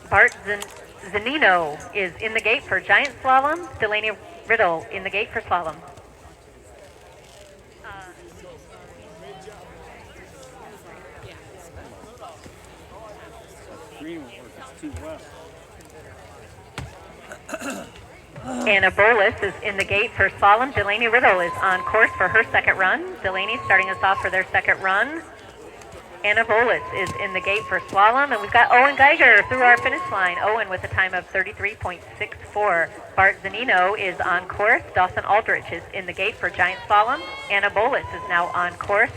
Bart Zanino is in the gate for giant slalom. Delaney Riddle in the gate for slalom. Green won't work, it's too wet. Anna Bolus is in the gate for slalom. Delaney Riddle is on course for her second run. Delaney starting us off for their second run. Anna Bolus is in the gate for slalom, and we've got Owen Geiger through our finish line. Owen with a time of 33.64. Bart Zanino is on course. Dawson Aldrich is in the gate for giant slalom. Anna Bolus is now on course.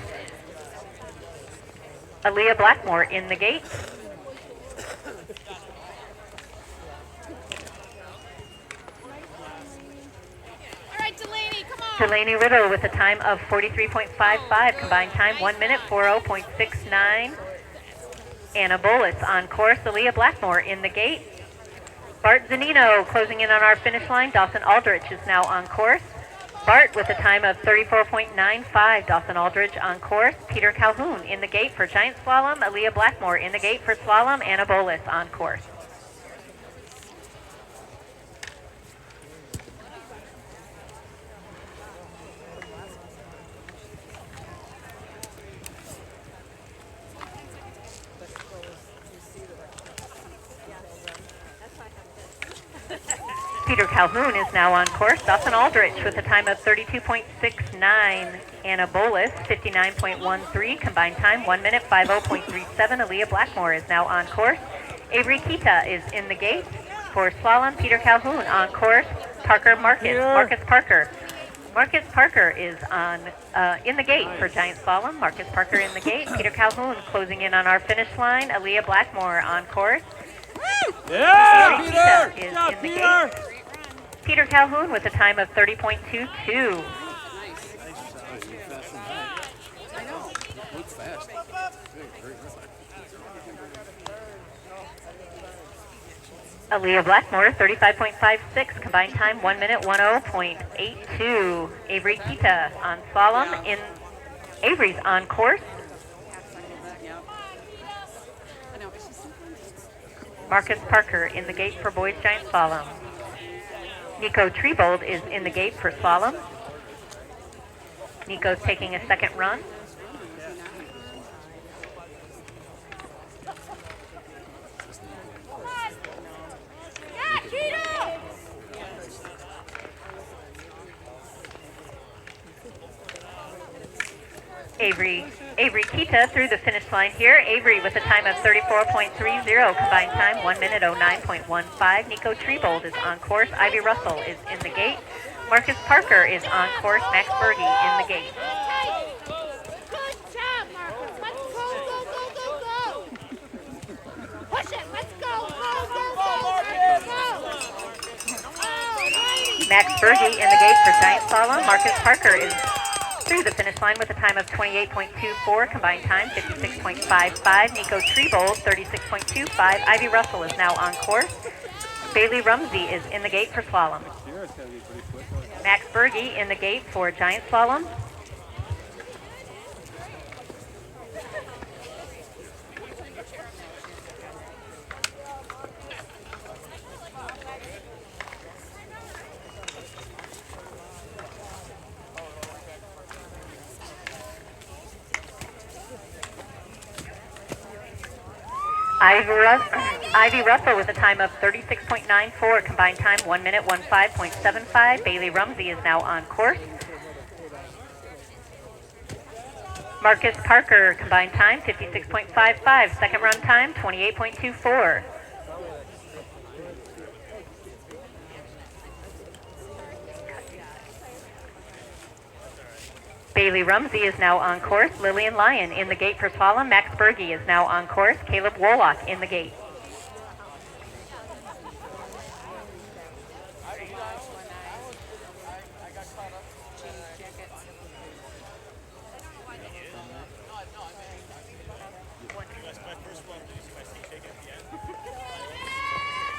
Aaliyah Blackmore in the gate. All right, Delaney, come on. Delaney Riddle with a time of 43.55, combined time 1 minute 40.69. Anna Bolus on course. Aaliyah Blackmore in the gate. Bart Zanino closing in on our finish line. Dawson Aldrich is now on course. Bart with a time of 34.95. Dawson Aldrich on course. Peter Calhoun in the gate for giant slalom. Aaliyah Blackmore in the gate for slalom. Anna Bolus on course. Peter Calhoun is now on course. Dawson Aldrich with a time of 32.69. Anna Bolus, 59.13. Combined time, 1 minute 50.37. Aaliyah Blackmore is now on course. Avery Kita is in the gate for slalom. Peter Calhoun on course. Parker Marcus. Marcus Parker. Marcus Parker is on in the gate for giant slalom. Marcus Parker in the gate. Peter Calhoun closing in on our finish line. Aaliyah Blackmore on course. Yeah, Avery Peter! Kita is Good job, in the Peter! gate. Peter Calhoun with a time of 30.22. I know. Looks fast. Great run. Aaliyah Blackmore, 35.56. Combined time, 1 minute 10.82. Avery Kita on slalom. Avery's on course. Marcus Parker in the gate for boys giant slalom. Nico Trebold is in the gate for slalom. Nico's taking a second run. Yeah, Cheeto! Avery Kita through the finish line here. Avery with a time of 34.30. Combined time, 1 minute 09.15. Nico Trebold is on course. Ivy Russell is in the gate. Marcus Parker is on course. Max Berge in the gate. Good job, Marcus. Let's go, go, go, go, go. Push it. Let's go, go, go, go, Marcus, go. Alrighty. Max Berge in the gate for giant slalom. Marcus Parker is through the finish line with a time of 28.24. Combined time, 56.55. Nico Trebold, 36.25. Ivy Russell is now on course. Bailey Rumsey is in the gate for slalom. Sierra's gotta be pretty quick. Max Berge in the gate for giant slalom. Ivy Russell with a time of 36.94. Combined time, 1 minute 15.75. Bailey Rumsey is now on course. Marcus Parker, combined time, 56.55. Second run time, 28.24. Bailey Rumsey is now on course. Lillian Lyon in the gate for slalom. Max Berge is now on course. Caleb Warlock in the gate.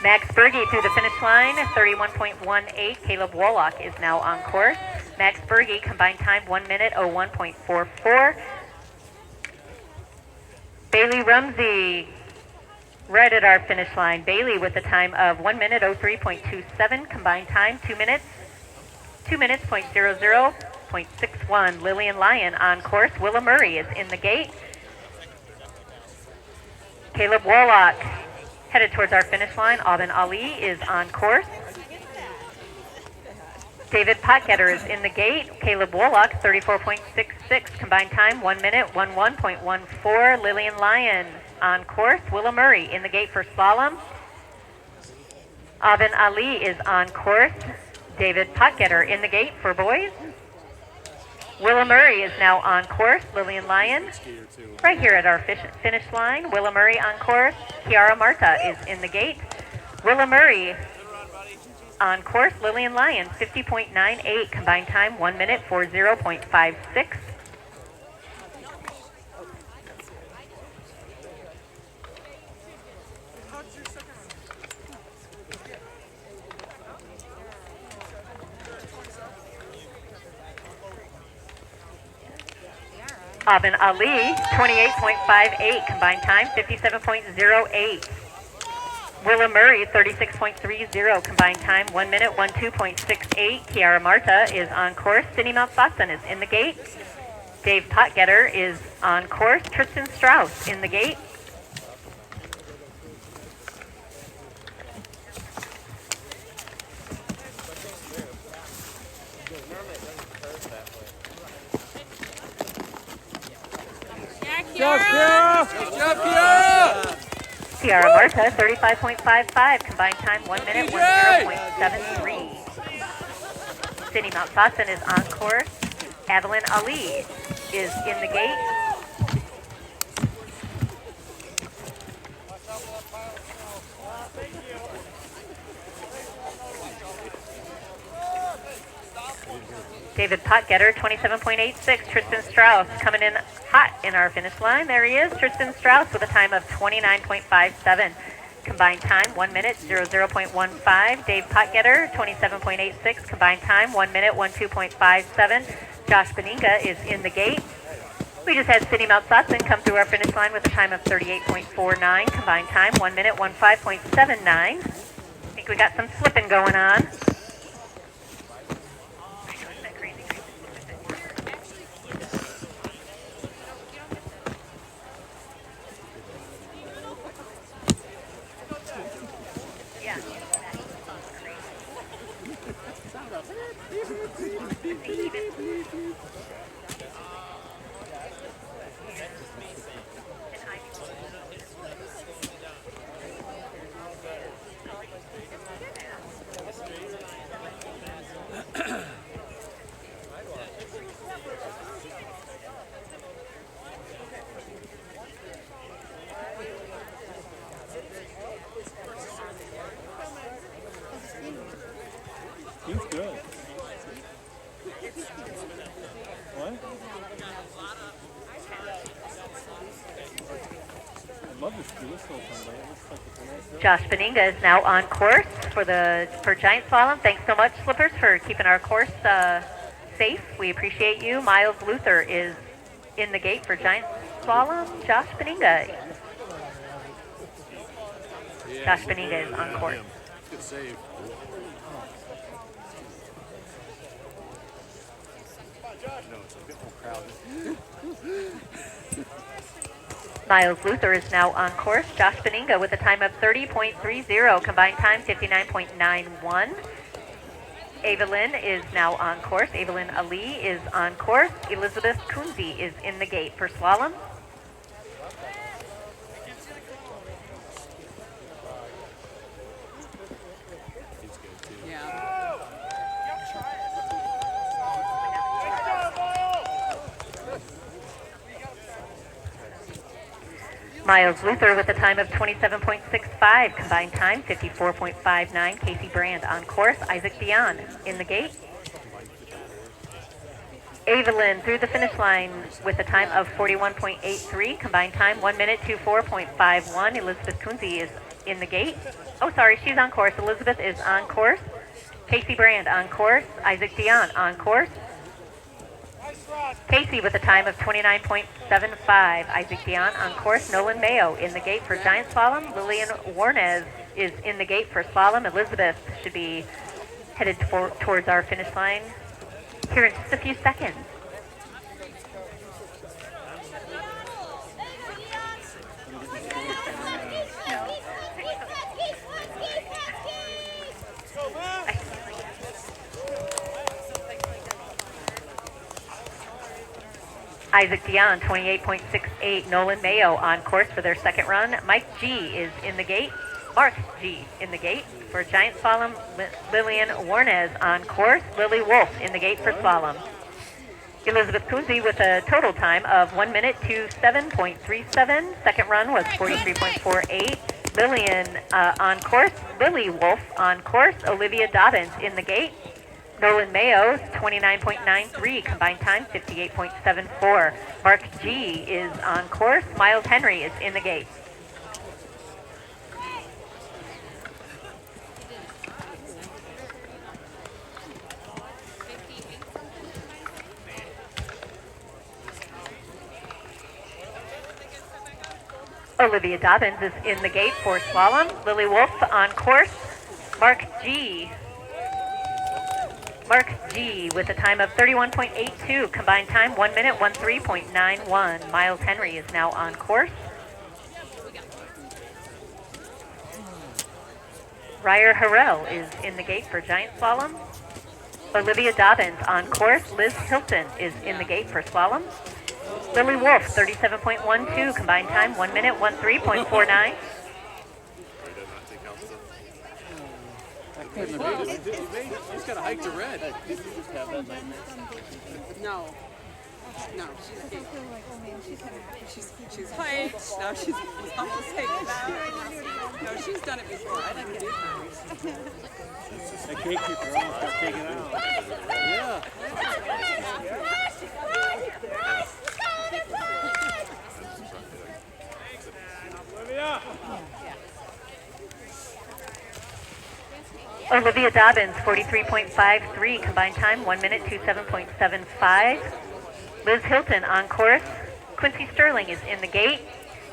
Max Berge through the finish line, 31.18. Caleb Warlock is now on course. Max Berge combined time 1 minute 01.44. Bailey Rumsey right at our finish line. Bailey with a time of 1 minute 03.27. Combined time 2 minutes. 2 minutes 0.61. Lillian Lyon on course. Willa Murray is in the gate. Caleb Warlock headed towards our finish line. Aubin Ali is on course. David Potgetter is in the gate. Caleb Warlock, 34.66. Combined time, 1 minute, 11.14. Lillian Lyon on course. Willa Murray in the gate for slalom. Aubin Ali is on course. David Potgetter in the gate for boys. Willa Murray is now on course. Lillian Lyon right here at our finish line. Willa Murray on course. Kiara Marta is in the gate. Willa Murray on course. Lillian Lyon, 50.98. Combined time, 1 minute, 40.56. Aubin Ali, 28.58. Combined time, 57.08. Willa Murray, 36.30. Combined time, 1 minute, 12.68. Kiara Marta is on course. Cindy Mountfaucon is in the gate. Dave Potgetter is on course. Tristan Strauss in the gate. Kiara Marta, 35.55. Combined time, 1 minute, 10.73. Cindy Mountfaucon is on course. Adeline Ali is in the gate. David Potgetter, 27.86. Tristan Strauss coming in hot in our finish line. There he is, Tristan Strauss with a time of 29.57. Combined time, 1 minute, 00.15. Dave Potgetter, 27.86. Combined time, 1 minute, 12.57. Josh Beninga is in the gate. We just had Cindy Mountfaucon come through our finish line with a time of 38.49. Combined time, 1 minute, 15.79. I think we got some slipping going on. He's good. What? I'd love to see this hill someday. It looks like it's a nice hill. Josh Beninga is now on course for Giant Slalom. Thanks so much, Slippers, for keeping our course safe. We appreciate you. Miles Luther is in the gate for Giant Slalom. Josh Beninga. Josh Beninga is on course. Good save. No, it's a bit more crowded. Miles Luther is now on course. Josh Beninga with a time of 30.30. Combined time, 59.91. Evelyn is now on course. Evelyn Ali is on course. Elizabeth Kunze is in the gate for slalom. Miles Luther with a time of 27.65, combined time 54.59. Casey Brand on course. Isaac Dion in the gate. Evelyn through the finish line with a time of 41.83, combined time 1 minute 24.51. Elizabeth Kunze is in the gate. Oh, sorry, she's on course. Elizabeth is on course. Casey Brand on course. Isaac Dion on course. Casey with a time of 29.75. Isaac Dion on course. Nolan Mayo in the gate for giant slalom. Lillian Warnes is in the gate for slalom. Elizabeth should be headed towards our finish line here in just a few seconds. Isaac Dion, 28.68. Nolan Mayo on course for their second run. Mike G is in the gate. Mark G in the gate for giant slalom. Lillian Warnes on course. Lily Wolf in the gate for slalom. Elizabeth Kunze with a total time of 1 minute 27.37. Second run was 43.48. Lillian on course. Lily Wolf on course. Olivia Dobbins in the gate. Nolan Mayo, 29.93, combined time 58.74. Mark G is on course. Miles Henry is in the gate. Olivia Dobbins is in the gate for slalom. Lily Wolf on course. Mark G with a time of 31.82, combined time 1 minute 13.91. Miles Henry is now on course. Ryer Harrell is in the gate for giant slalom. Olivia Dobbins on course. Liz Hilton is in the gate for slalom. Lily Wolf, 37.12, combined time 1 minute 13.49. He's got a hike to red. No. No, she's hiked. Now she's almost taken down. No, she's done it before. I like it different. The gatekeeper almost got taken out. Yeah. Olivia Dobbins, 43.53, combined time 1 minute 27.75. Liz Hilton on course. Quincy Sterling is in the gate.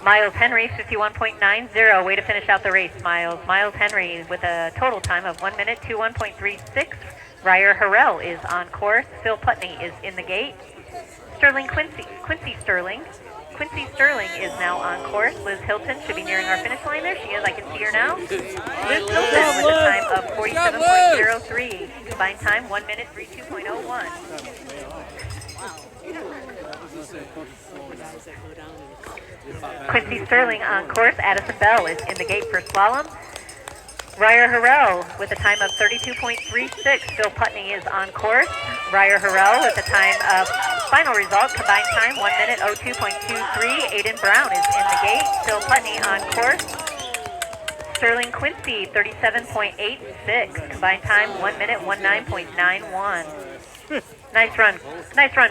Miles Henry, 51.90. Way to finish out the race, Miles. Miles Henry with a total time of 1 minute 21.36. Ryer Harrell is on course. Phil Putney is in the gate. Quincy Sterling is now on course. Liz Hilton should be nearing our finish line there. She is, I can see her now. Liz Hilton with a time of 47.03. Combined time 1 minute 32.01. Quincy Sterling on course. Addison Bell is in the gate for slalom. Ryer Harrell with a time of 32.36. Phil Putney is on course. Ryer Harrell with a time of final result, combined time 1 minute 02.23. Aiden Brown is in the gate. Phil Putney on course. Sterling Quincy, 37.86. Combined time 1 minute 19.91. Nice run,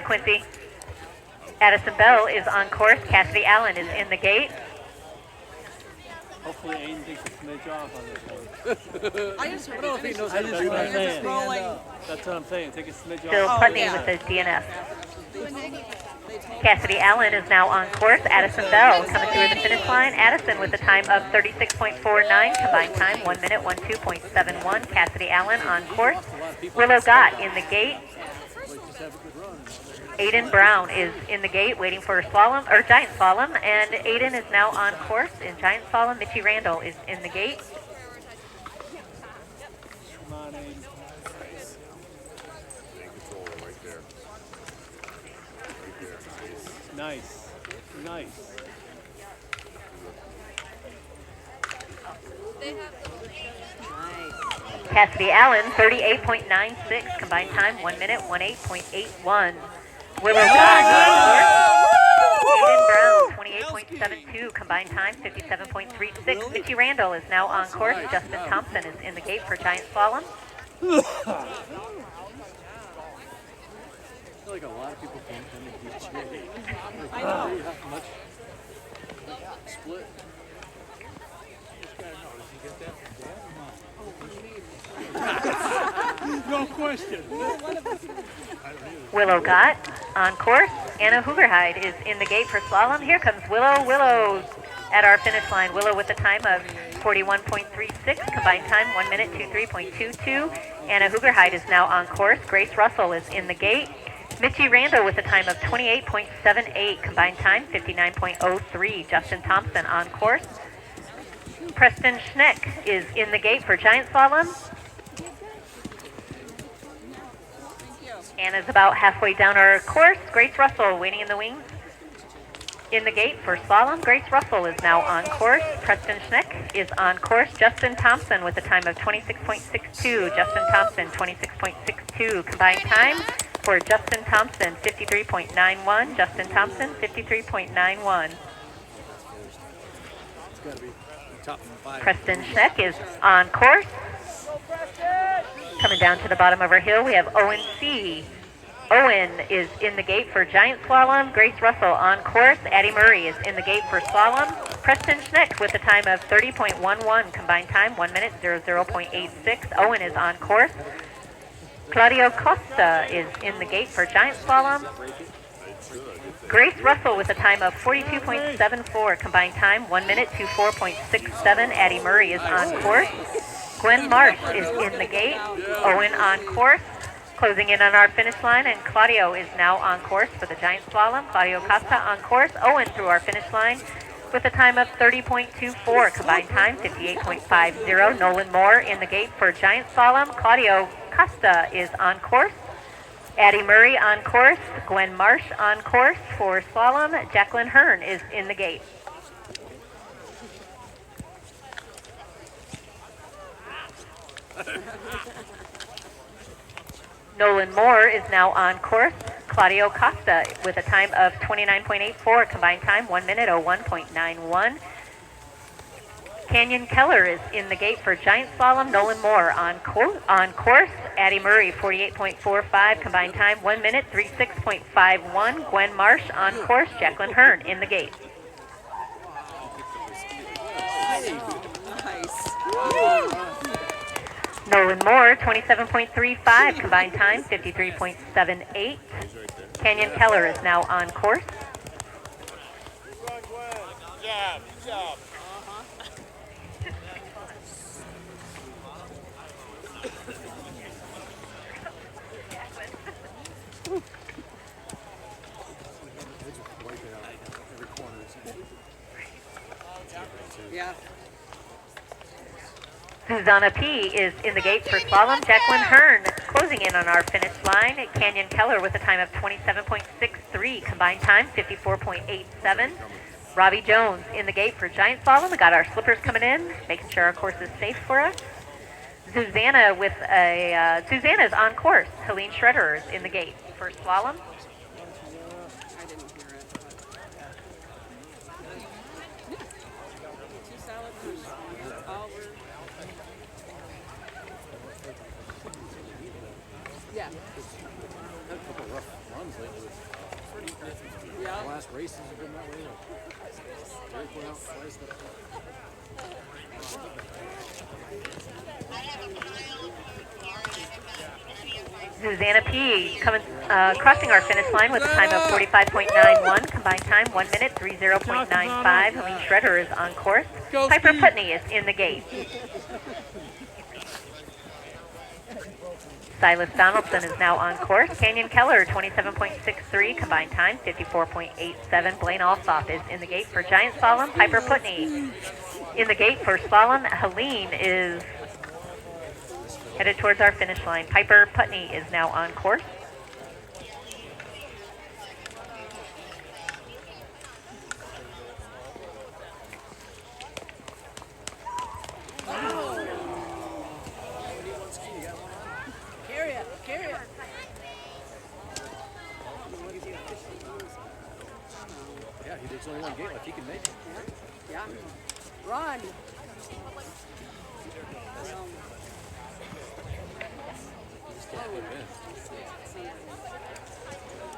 Quincy. Addison Bell is on course. Cassidy Allen is in the gate. Hopefully Aiden takes a smidge off on this one. I just I don't know if he knows how to That's do what I'm that. saying. rolling. That's what I'm saying. Take a smidge Phil off. Putney yeah. with his DNF. Cassidy Allen is now on course. Addison Bell coming through the finish line. Addison with a time of 36.49. Combined time 1 minute 12.71. Cassidy Allen on course. Willow Gott in the gate. Aiden Brown is in the gate waiting for slalom or giant slalom, and Aiden is now on course in giant slalom. Mitchie Randall is in the gate. Come on, Aiden. Nice. Cassidy Allen, 38.96, combined time 1 minute 18.81. Willow Gott on course. Aiden Brown, 57.72, combined time 57.36. Mitchie Randall is now on course. Justin Thompson is in the gate for giant slalom. I feel like a lot of people can't come to DJ. I know. How much split. No question. Willow Gott on course. Anna Hoogerheide is in the gate for slalom. Here comes Willow. Willow at our finish line. Willow with a time of 41.36, combined time 1 minute 23.22. Anna Hoogerheide is now on course. Grace Russell is in the gate. Mitchie Randall with a time of 28.78, combined time 59.03. Justin Thompson on course. Preston Schneck is in the gate for giant slalom. Anna's about halfway down our course. Grace Russell waiting in the wings. In the gate for slalom, Grace Russell is now on course. Preston Schneck is on course. Justin Thompson with a time of 26.62. Justin Thompson, 26.62. Combined time for Justin Thompson, 53.91. Justin Thompson, 53.91. Preston Schneck is on course. Coming down to the bottom of our hill, we have Owen C. Owen is in the gate for giant slalom. Grace Russell on course. Addie Murray is in the gate for slalom. Preston Schneck with a time of 30.11. Combined time 1 minute 00.86. Owen is on course. Claudio Costa is in the gate for giant slalom. Grace Russell with a time of 42.74. Combined time 1 minute 24.67. Addie Murray is on course. Gwen Marsh is in the gate. Owen on course. Closing in on our finish line, and Claudio is now on course for the giant slalom. Claudio Costa on course. Owen through our finish line with a time of 30.24. Combined time 58.50. Nolan Moore in the gate for giant slalom. Claudio Costa is on course. Addie Murray on course. Gwen Marsh on course for slalom. Jacqueline Hearn is in the gate. Nolan Moore is now on course. Claudio Costa with a time of 29.84. Combined time 1 minute 01.91. Canyon Keller is in the gate for giant slalom. Nolan Moore on course. Addie Murray 48.45. Combined time 1 minute 36.51. Gwen Marsh on course. Jacqueline Hearn in the gate. Nolan Moore, 27.35, combined time, 53.78. Canyon Keller is now on course. Good job. Yeah. Susanna P. is in the gate for slalom. Jacqueline Hearn closing in on our finish line. Canyon Keller with a time of 27.63. Combined time 54.87. Robbie Jones in the gate for giant slalom. We got our slippers coming in, making sure our course is safe for us. Susanna with a Susanna's on course. Helene Schroeder is in the gate for slalom. I didn't hear it. Two solid crews. All were. Yeah. Had a couple of rough runs lately. Yeah. The last races have been that way. Derek went out twice. Susanna P. crossing our finish line with a time of 45.91. Combined time 1 minute 30.95. Helene Schroeder is on course. Piper Putney is in the gate. Silas Donaldson is now on course. Canyon Keller, 27.63. Combined time, 54.87. Blaine Alsop is in the gate for giant slalom. Piper Putney in the gate for slalom. Helene is headed towards our finish line. Piper Putney is now on course. Yeah, he did. He's only Golden Gate if he can make it. Yeah. Run.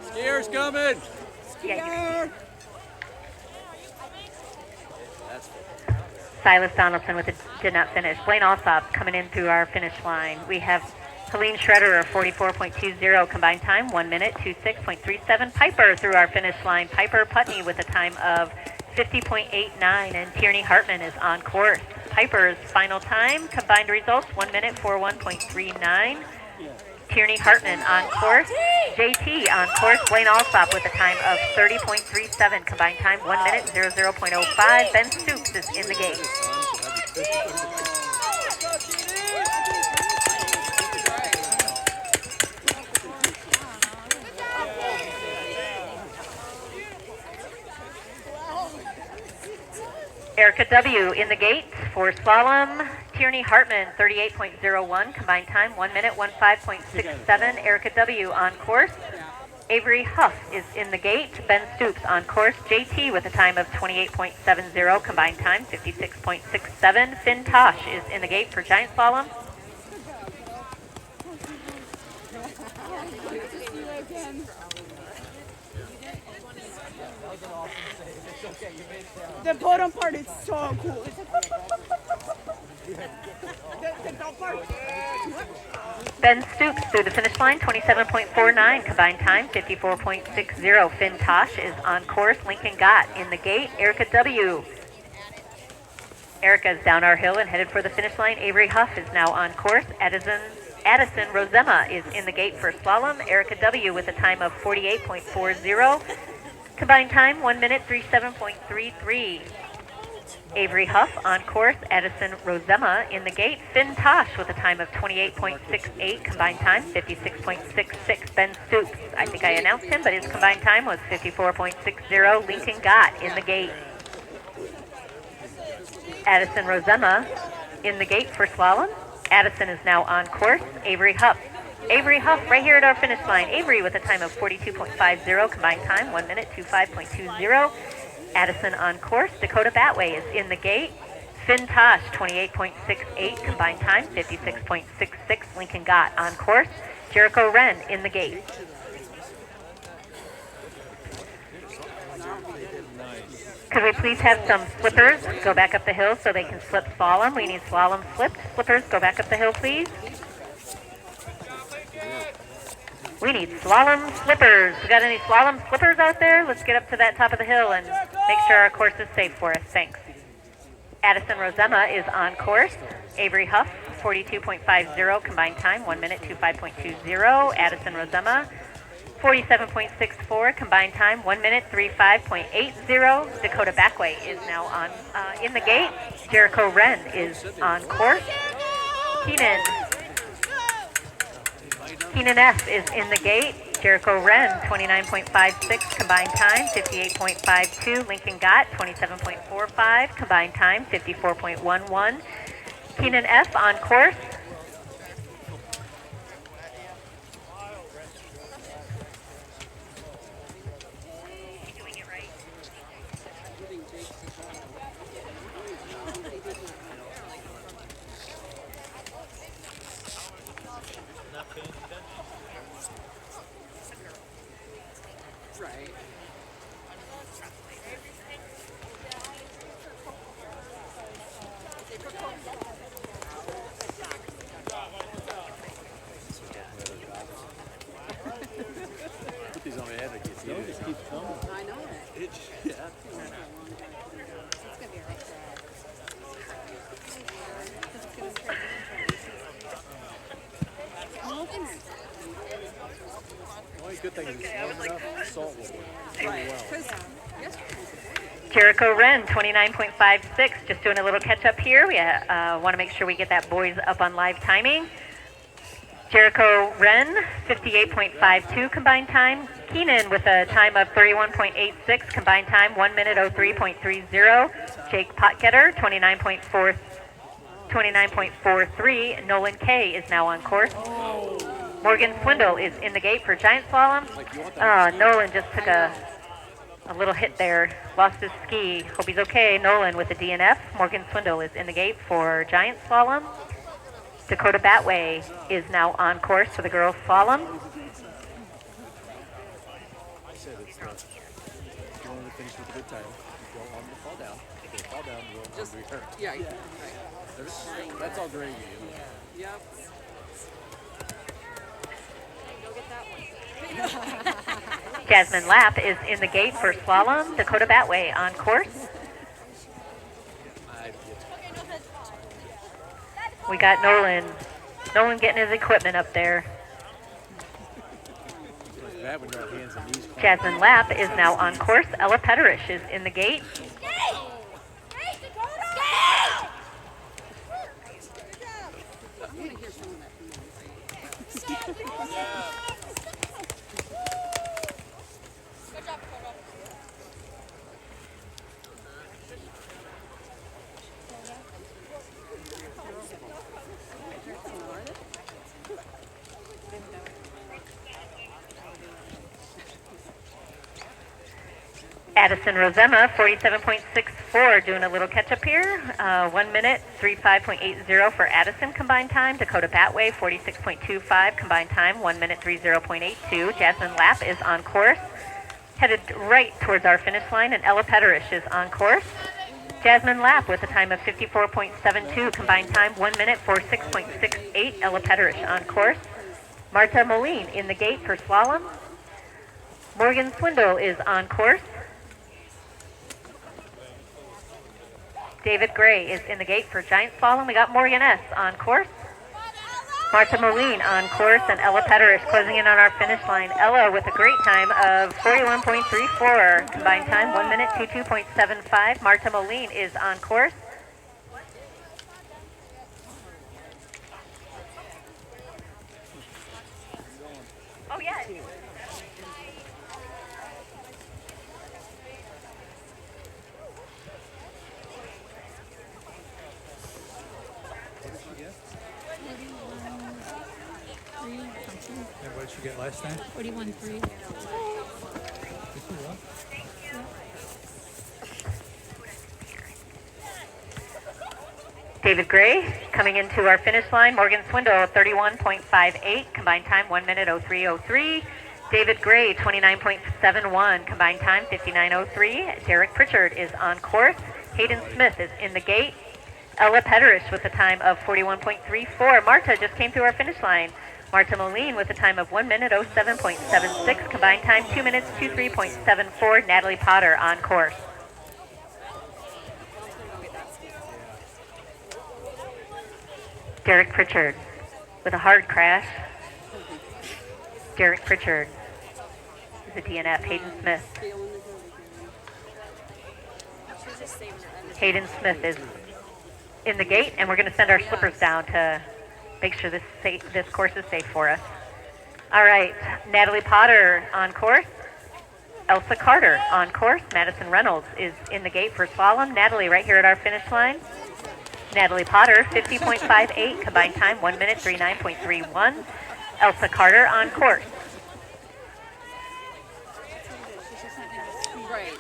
Skier's coming! Yeah, That's Silas Donaldson did not finish. Blaine Alsop coming in through our finish line. We have Helene Schroeder, 44.20 combined time, 1 minute, 26.37. Piper through our finish line. Piper Putney with a time of 50.89, and Tierney Hartman is on course. Piper's final time, combined results, 1 minute, 41.39. Tierney Hartman on course. JT on course. Blaine Alsop with a time of 30.37 combined time, 1 minute, 00.05. Ben Stoops is in the gate. Erica W. in the gate for slalom. Tierney Hartman, 38.01 combined time, 1 minute, 15.67. Erica W. on course. Avery Huff is in the gate. Ben Stoops on course. JT with a time of 28.70 combined time, 56.67. Finn Tosh is in the gate for giant slalom. The bottom part is so cool. It's like, the top part. Ben Stoops through the finish line, 27.49 combined time, 54.60. Finn Tosh is on course. Lincoln Gott in the gate. Erica W. Erica's down our hill and headed for the finish line. Avery Huff is now on course. Addison Rosema is in the gate for slalom. Erica W. with a time of 48.40. Combined time, 1 minute, 37.33. Avery Huff on course. Addison Rosema in the gate. Finn Tosh with a time of 28.68. Combined time, 56.66. Ben Stoops, I think I announced him, but his combined time was 54.60. Lincoln Gott in the gate. Addison Rosema in the gate for slalom. Addison is now on course. Avery Huff right here at our finish line. Avery with a time of 42.50 combined time, 1 minute, 25.20. Addison on course. Dakota Batway is in the gate. Finn Tosh, 28.68 combined time, 56.66. Lincoln Gott on course. Jericho Wren in the gate. Could we please have some slippers go back up the hill so they can slip slalom? We need slalom slipped. Slippers, go back up the hill, please. We need slalom slippers. We got any slalom slippers out there? Let's get up to that top of the hill and make sure our course is safe for us. Thanks. Addison Rosema is on course. Avery Huff, 42.50 combined time, 1 minute, 25.20. Addison Rosema, 47.64 combined time, 1 minute, 35.80. Dakota Backway is now on in the gate. Jericho Wren is on course. Keenan F. is in the gate. Jericho Wren, 29.56 combined time, 58.52. Lincoln Gott, 27.45 combined time, 54.11. Keenan F. on course. Put these on my head, I can't see it. Just keep coming. I know it. Yeah. It's gonna be like The only good thing is it's warm enough, salt will work really well. Jericho Wren, 29.56. Just doing a little catch up here. We want to make sure we get that boys up on live timing. Jericho Wren, 58.52 combined time. Keenan with a time of 31.86 combined time, 1 minute 03.30. Jake Potgetter, 29.43. Nolan K is now on course. Morgan Swindle is in the gate for giant slalom. Nolan just took a A little hit there. Lost his ski. Hope he's okay. Nolan with a DNF. Morgan Swindle is in the gate for giant slalom. Dakota Batway is now on course for the girls slalom. I said it's you want to finish with a good time. You don't want them to fall down. If they fall down, you don't want them to be hurt. Yeah, right. That's all gravy. You know? Yep. Jasmine Lapp is in the gate for slalom. Dakota Batway on course. We got Nolan. Nolan getting his equipment up there. Bad when you have hands and knees. Jasmine Lapp is now on course. Ella Petterish is in the gate. Addison Rosema, 47.64, doing a little catch-up here. 1 minute, 35.80 for Addison combined time. Dakota Batway, 46.25 combined time, 1 minute, 30.82. Jasmine Lapp is on course, headed right towards our finish line, and Ella Petterish is on course. Jasmine Lapp with a time of 54.72 combined time, 1 minute, 46.68. Ella Petterish on course. Marta Moline in the gate for slalom. Morgan Swindle is on course. David Gray is in the gate for giant slalom. We got Morgan S. on course. Marta Moline on course, and Ella Petterish closing in on our finish line. Ella with a great time of 41.34 combined time, 1 minute, 22.75. Marta Moline is on course. Oh, yeah. And what did you get last time? 41.3. David Gray coming into our finish line. Morgan Swindle, 31.58 combined time, 1 minute, 03.03. David Gray, 29.71 combined time, 59.03. Derek Pritchard is on course. Hayden Smith is in the gate. Ella Petterish with a time of 41.34. Marta just came through our finish line. Marta Moline with a time of 1 minute, 07.76 combined time, 2 minutes, 23.74. Natalie Potter on course. Derek Pritchard with a hard crash. Derek Pritchard is a DNF. Hayden Smith. Hayden Smith is in the gate, and we're going to send our slippers down to make sure this course is safe for us. All right, Natalie Potter on course. Elsa Carter on course. Madison Reynolds is in the gate for slalom. Natalie right here at our finish line. Natalie Potter, 50.58 combined time, 1 minute, 39.31. Elsa Carter on course. Right.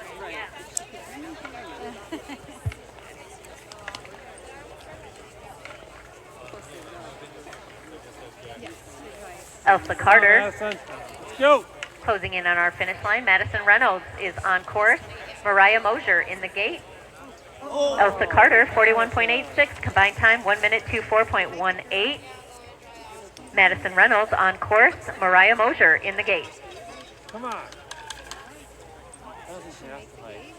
Elsa Carter Let's go. closing in on our finish line. Madison Reynolds is on course. Mariah Mosier in the gate. Elsa Carter, 41.86 combined time, 1 minute, 24.18. Madison Reynolds on course. Mariah Mosier in the gate. Come on. I don't think she has to hike.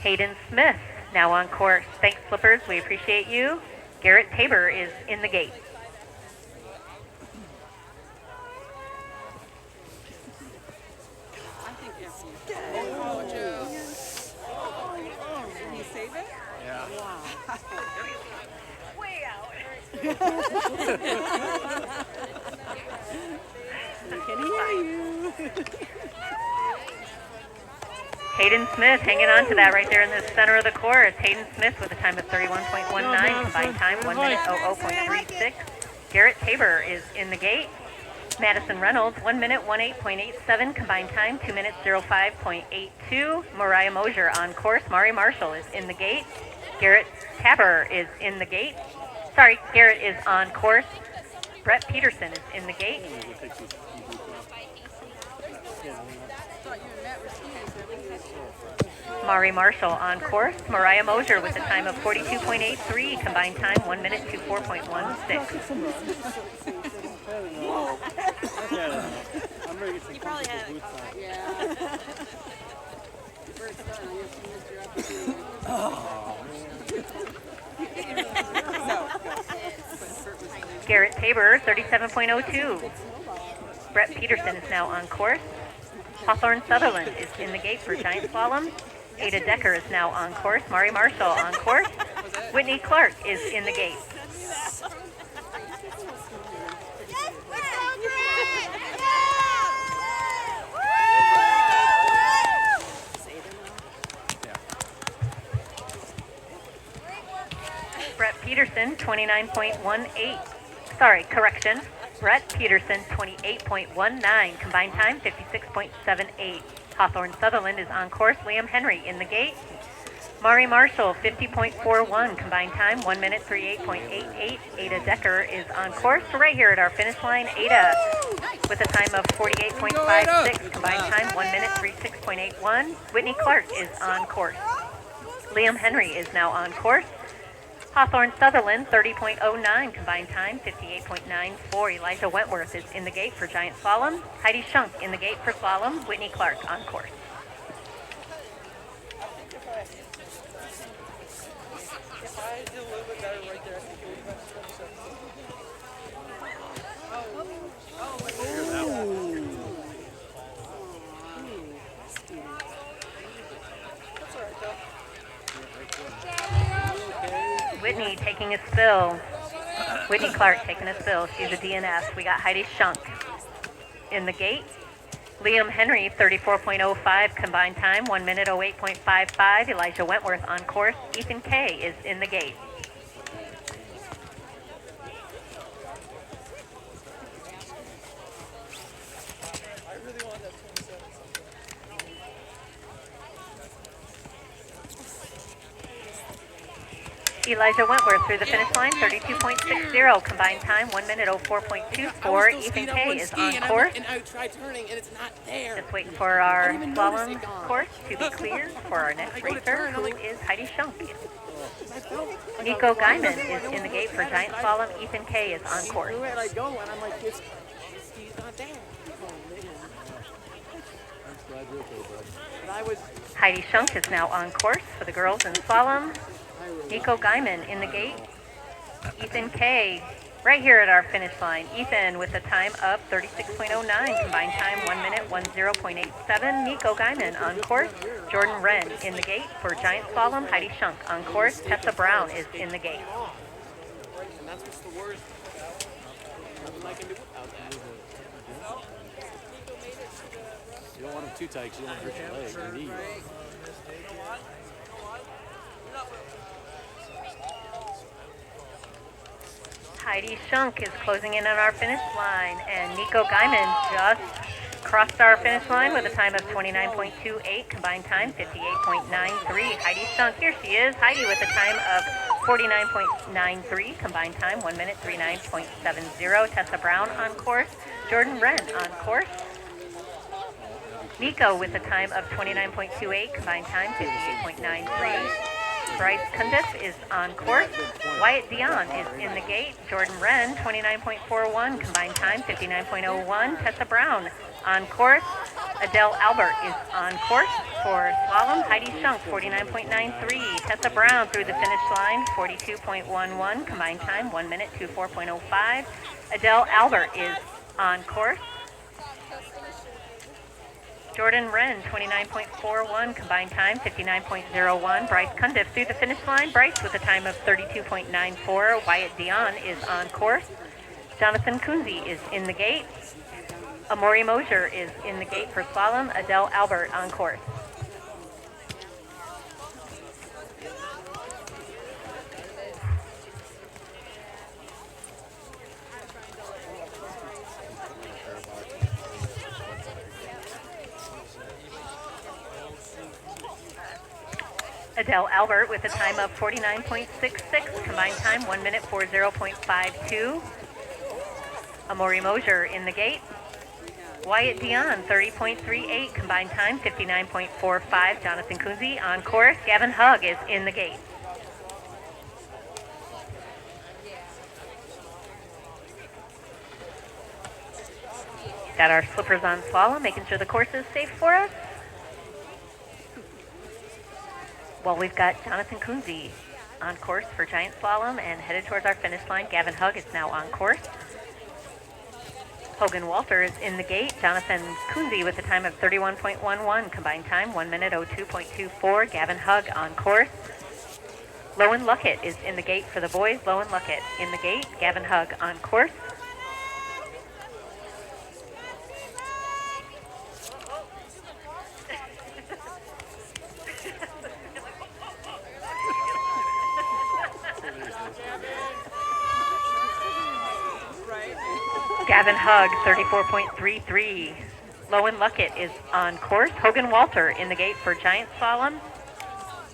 Hayden Smith now on course. Thanks, Slippers. We appreciate you. Garrett Tabor is in the gate. I think yes, you did. Oh, Joe. Did he save it? Yeah. Wow. Way out. Can hear you. Hayden Smith hanging on to that right there in the center of the course. Hayden Smith with a time of 31.19, combined time 1 minute 00.36. Garrett Tabor is in the gate. Madison Reynolds, 1 minute 18.87, combined time 2 minutes 05.82. Mariah Mosier on course. Mari Marshall is in the gate. Garrett Tabor is in the gate. Sorry, Garrett is on course. Brett Peterson is in the gate. Mari Marshall on course. Mariah Mosier with a time of 42.83, combined time 1 minute 24.16. I'm ready to get some comfortable boots on. Garrett Tabor, 37.02. Brett Peterson is now on course. Hawthorne Sutherland is in the gate for giant slalom. Ada Decker is now on course. Mari Marshall on course. Whitney Clark is in the gate. Brett Peterson, 29.18. Sorry, correction. Brett Peterson, 28.19. Combined time, 56.78. Hawthorne Sutherland is on course. Liam Henry in the gate. Mari Marshall, 50.41. Combined time, 1 minute 38.88. Ada Decker is on course. Right here at our finish line, Ada with a time of 48.56. Combined time, 1 minute 36.81. Whitney Clark is on course. Liam Henry is now on course. Hawthorne Sutherland, 30.09, combined time, 58.94. Elijah Wentworth is in the gate for giant slalom. Heidi Shunk in the gate for slalom. Whitney Clark on course. If I did a little bit better right there, I think it would have been 27. That's all right, though. Whitney taking a spill. Whitney Clark taking a spill. She's a DNF. We got Heidi Shunk in the gate. Liam Henry, 34.05 combined time, 1 minute 08.55. Elijah Wentworth on course. Ethan Kay is in the gate. I really wanted that 27. Elijah Wentworth through the finish line, 32.60 combined time, 1 minute 04.24. Ethan Kay is on course. And I tried turning, and it's not there. Just waiting for our slalom course to be cleared for our next racer, who is Heidi Shunk. Nico Guyman is in the gate for giant slalom. Ethan Kay is on course. Where I go, and I'm like, this ski's not there. And I was Heidi Shunk is now on course for the girls in slalom. Nico Guyman in the gate. Ethan Kay right here at our finish line. Ethan with a time of 36.09, combined time 1 minute 10.87. Nico Guyman on course. Jordan Wren in the gate for giant slalom. Heidi Shunk on course. Tessa Brown is in the gate. and that's what's the worst. Nothing I can do without that. You don't want them too tight because you don't want to hurt your leg, your knee. Heidi Shunk is closing in on our finish line, and Nico Guyman just crossed our finish line with a time of 29.28, combined time 58.93. Heidi Shunk, here she is. Heidi with a time of 49.93, combined time 1 minute 39.70. Tessa Brown on course. Jordan Wren on course. Nico with a time of 29.28, combined time 58.93. Bryce Cundiff is on course. Wyatt Dion is in the gate. Jordan Wren, 29.41, combined time 59.01. Tessa Brown on course. Adele Albert is on course for slalom. Heidi Shunk, 49.93. Tessa Brown through the finish line, 42.11, combined time 1 minute 24.05. Adele Albert is on course. Jordan Wren, 29.41, combined time 59.01. Bryce Cundiff through the finish line. Bryce with a time of 32.94. Wyatt Dion is on course. Jonathan Kunze is in the gate. Amori Mosier is in the gate for slalom. Adele Albert on course. Adele Albert with a time of 49.66, combined time 1 minute 40.52. Amori Mosier in the gate. Wyatt Dion, 30.38, combined time 59.45. Jonathan Kunze on course. Gavin Hugg is in the gate. Got our slippers on slalom, making sure the course is safe for us. Well, we've got Jonathan Kunze on course for giant slalom and headed towards our finish line. Gavin Hugg is now on course. Hogan Walter is in the gate. Jonathan Kunze with a time of 31.11, combined time 1 minute 02.24. Gavin Hugg on course. Lowen Luckett is in the gate for the boys. Lowen Luckett in the gate. Gavin Hugg on course. Gavin Hugg, 34.33. Lowen Luckett is on course. Hogan Walter in the gate for giant slalom.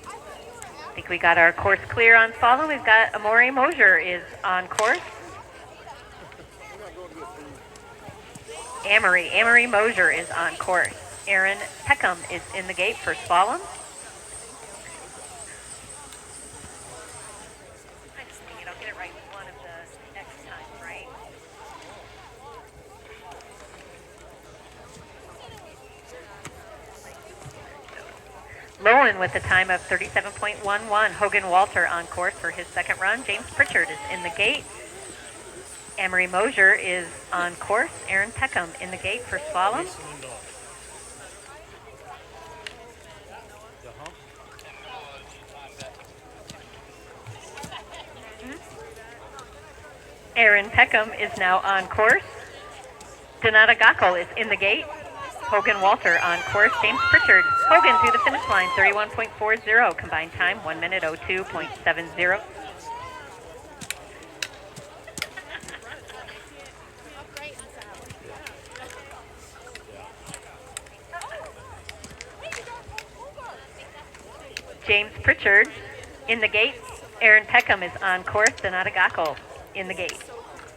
I think we got our course clear on slalom. We've got Amori Mosier is on course. Amory Mosier is on course. Aaron Peckham is in the gate for slalom. I just think I'll get it right one of the next time, right? Lowen with a time of 37.11. Hogan Walter on course for his second run. James Pritchard is in the gate. Amory Mosier is on course. Aaron Peckham in the gate for slalom. Aaron Peckham is now on course. Donata Gackel is in the gate. Hogan Walter on course. James Pritchard. Hogan through the finish line, 31.40. Combined time, 1 minute 02.70. James Pritchard in the gate. Aaron Peckham is on course. Donata Gackel in the gate.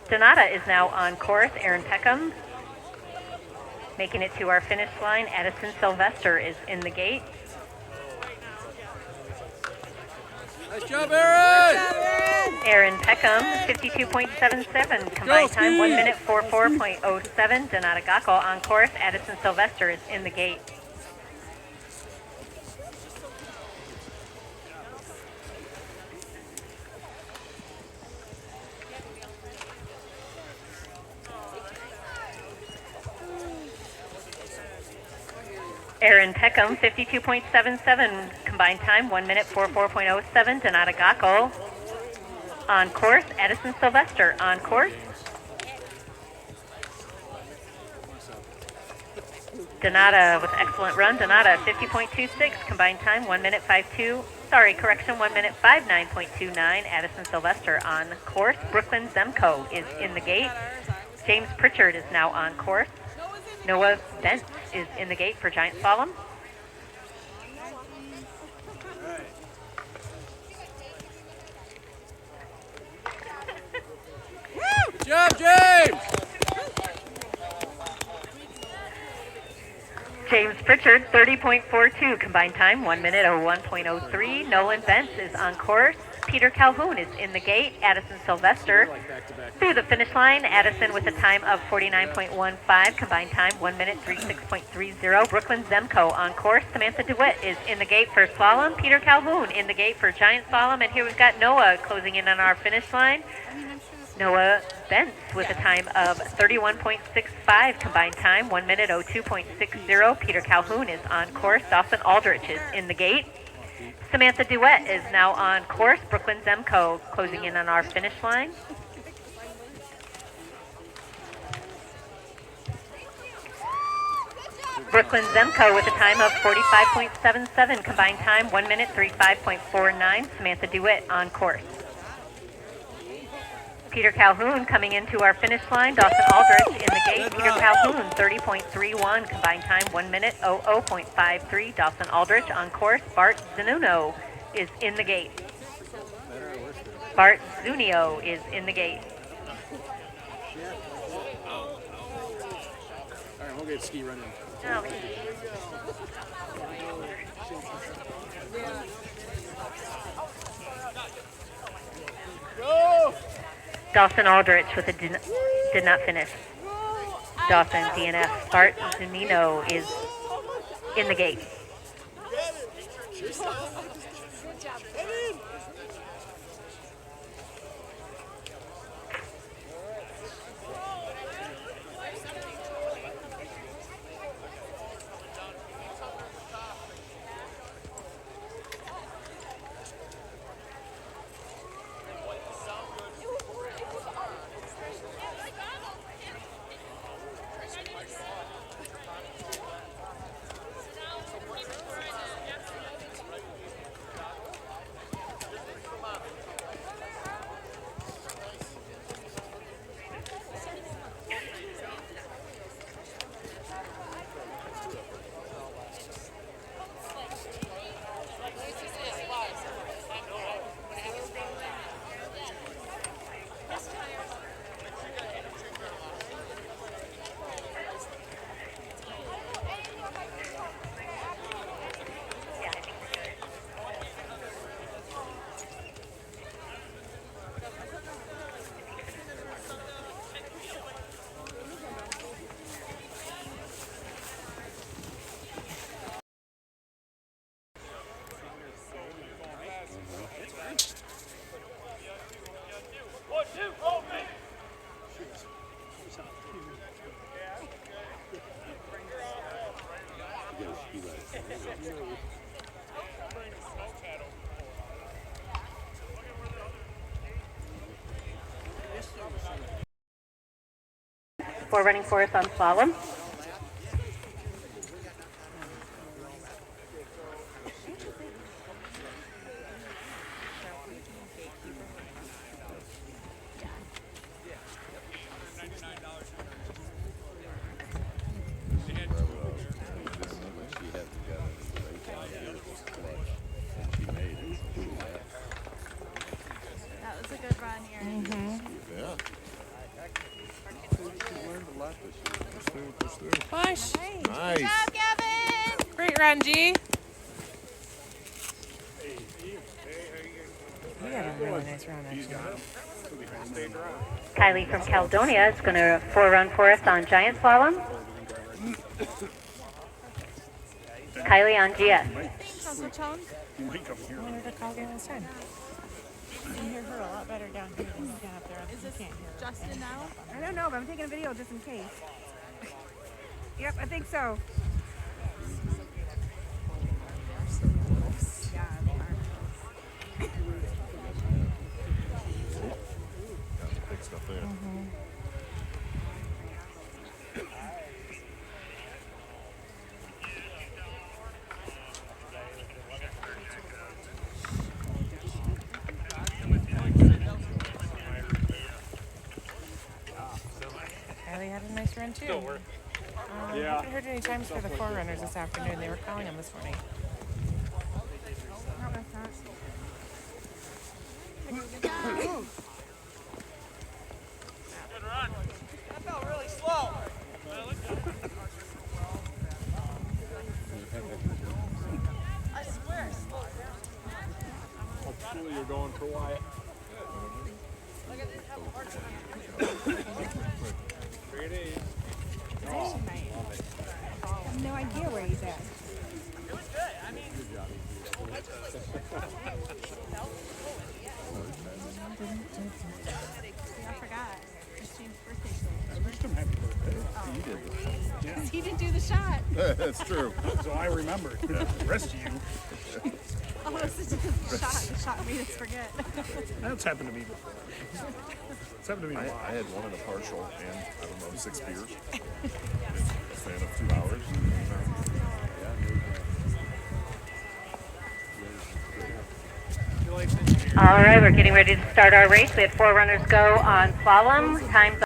Donata is now on course. Aaron Peckham making it to our finish line. Addison Sylvester is in the gate. Nice job, Aaron! Aaron Peckham, 52.77. Combined time, 1 minute 44.07. Donata Gackel on course. Addison Sylvester is in the gate. Aaron Peckham, 52.77. Combined time, 1 minute 44.07. Donata Gackel on course. Addison Sylvester on course. Donata with excellent run. Donata, 50.26. Combined time, 1 minute 52. Sorry, correction, 1 minute 59.29. Addison Sylvester on course. Brooklyn Zemko is in the gate. James Pritchard is now on course. Noah Bent is in the gate for giant slalom. Good job, James! James Pritchard, 30.42. Combined time, 1 minute 01.03. Nolan Bent is on course. Peter Calhoun is in the gate. Addison Sylvester through the finish line. Addison with a time of 49.15. Combined time, 1 minute 36.30. Brooklyn Zemko on course. Samantha DeWitt is in the gate for slalom. Peter Calhoun in the gate for giant slalom. And here we've got Noah closing in on our finish line. I mean, I'm sure this Noah Bentz with a time of 31.65 combined time, 1 minute 02.60. Peter Calhoun is on course. Dawson Aldrich is in the gate. Samantha Duet is now on course. Brooklyn Zemco closing in on our finish line. Brooklyn Zemco with a time of 45.77 combined time, 1 minute 35.49. Samantha Dewitt on course. Peter Calhoun coming into our finish line. Dawson Aldrich in the gate. Peter Calhoun 30.31 combined time, 1 minute 00.53. Dawson Aldrich on course. Bart Zanuno is in the gate. Bart Zunio is in the gate. All right, we'll get ski running. Okay. Dawson Aldrich with a did not finish. Dawson DNF. Bart Zunino is in the gate. For running for us on slalom. That was a good run here. Yeah. Push. Nice. Good job, Gavin! Great run, G. We had a really nice run, actually. Kylie from Caledonia is going to run for us on giant slalom. Kylie on GS. Thanks, Uncle Chone. I wanted to call game this time. You can hear her a lot better down here than you can up there. Is this Justin now? I don't know, but I'm taking a video just in case. Yep, I think so. Kylie had a nice run, too. I haven't heard any times for the forerunners this afternoon. They were calling them this morning. That felt really slow. I swear, slow down. How cool you're going for Wyatt. Like I didn't have a hard time. I have no idea where he's at. It was good. I mean, I forgot him happy birthday. He did. Yeah. He didn't do the shot. That's true. So I remembered. The rest of you, Oh, this is just the shot. The shot made us forget. that's happened to me before. It's happened to me a I lot. had one in a partial and, I don't know, 6 beers. In a span of 2 hours. All right, we're getting ready to start our race. We had 4 runners go on slalom. Times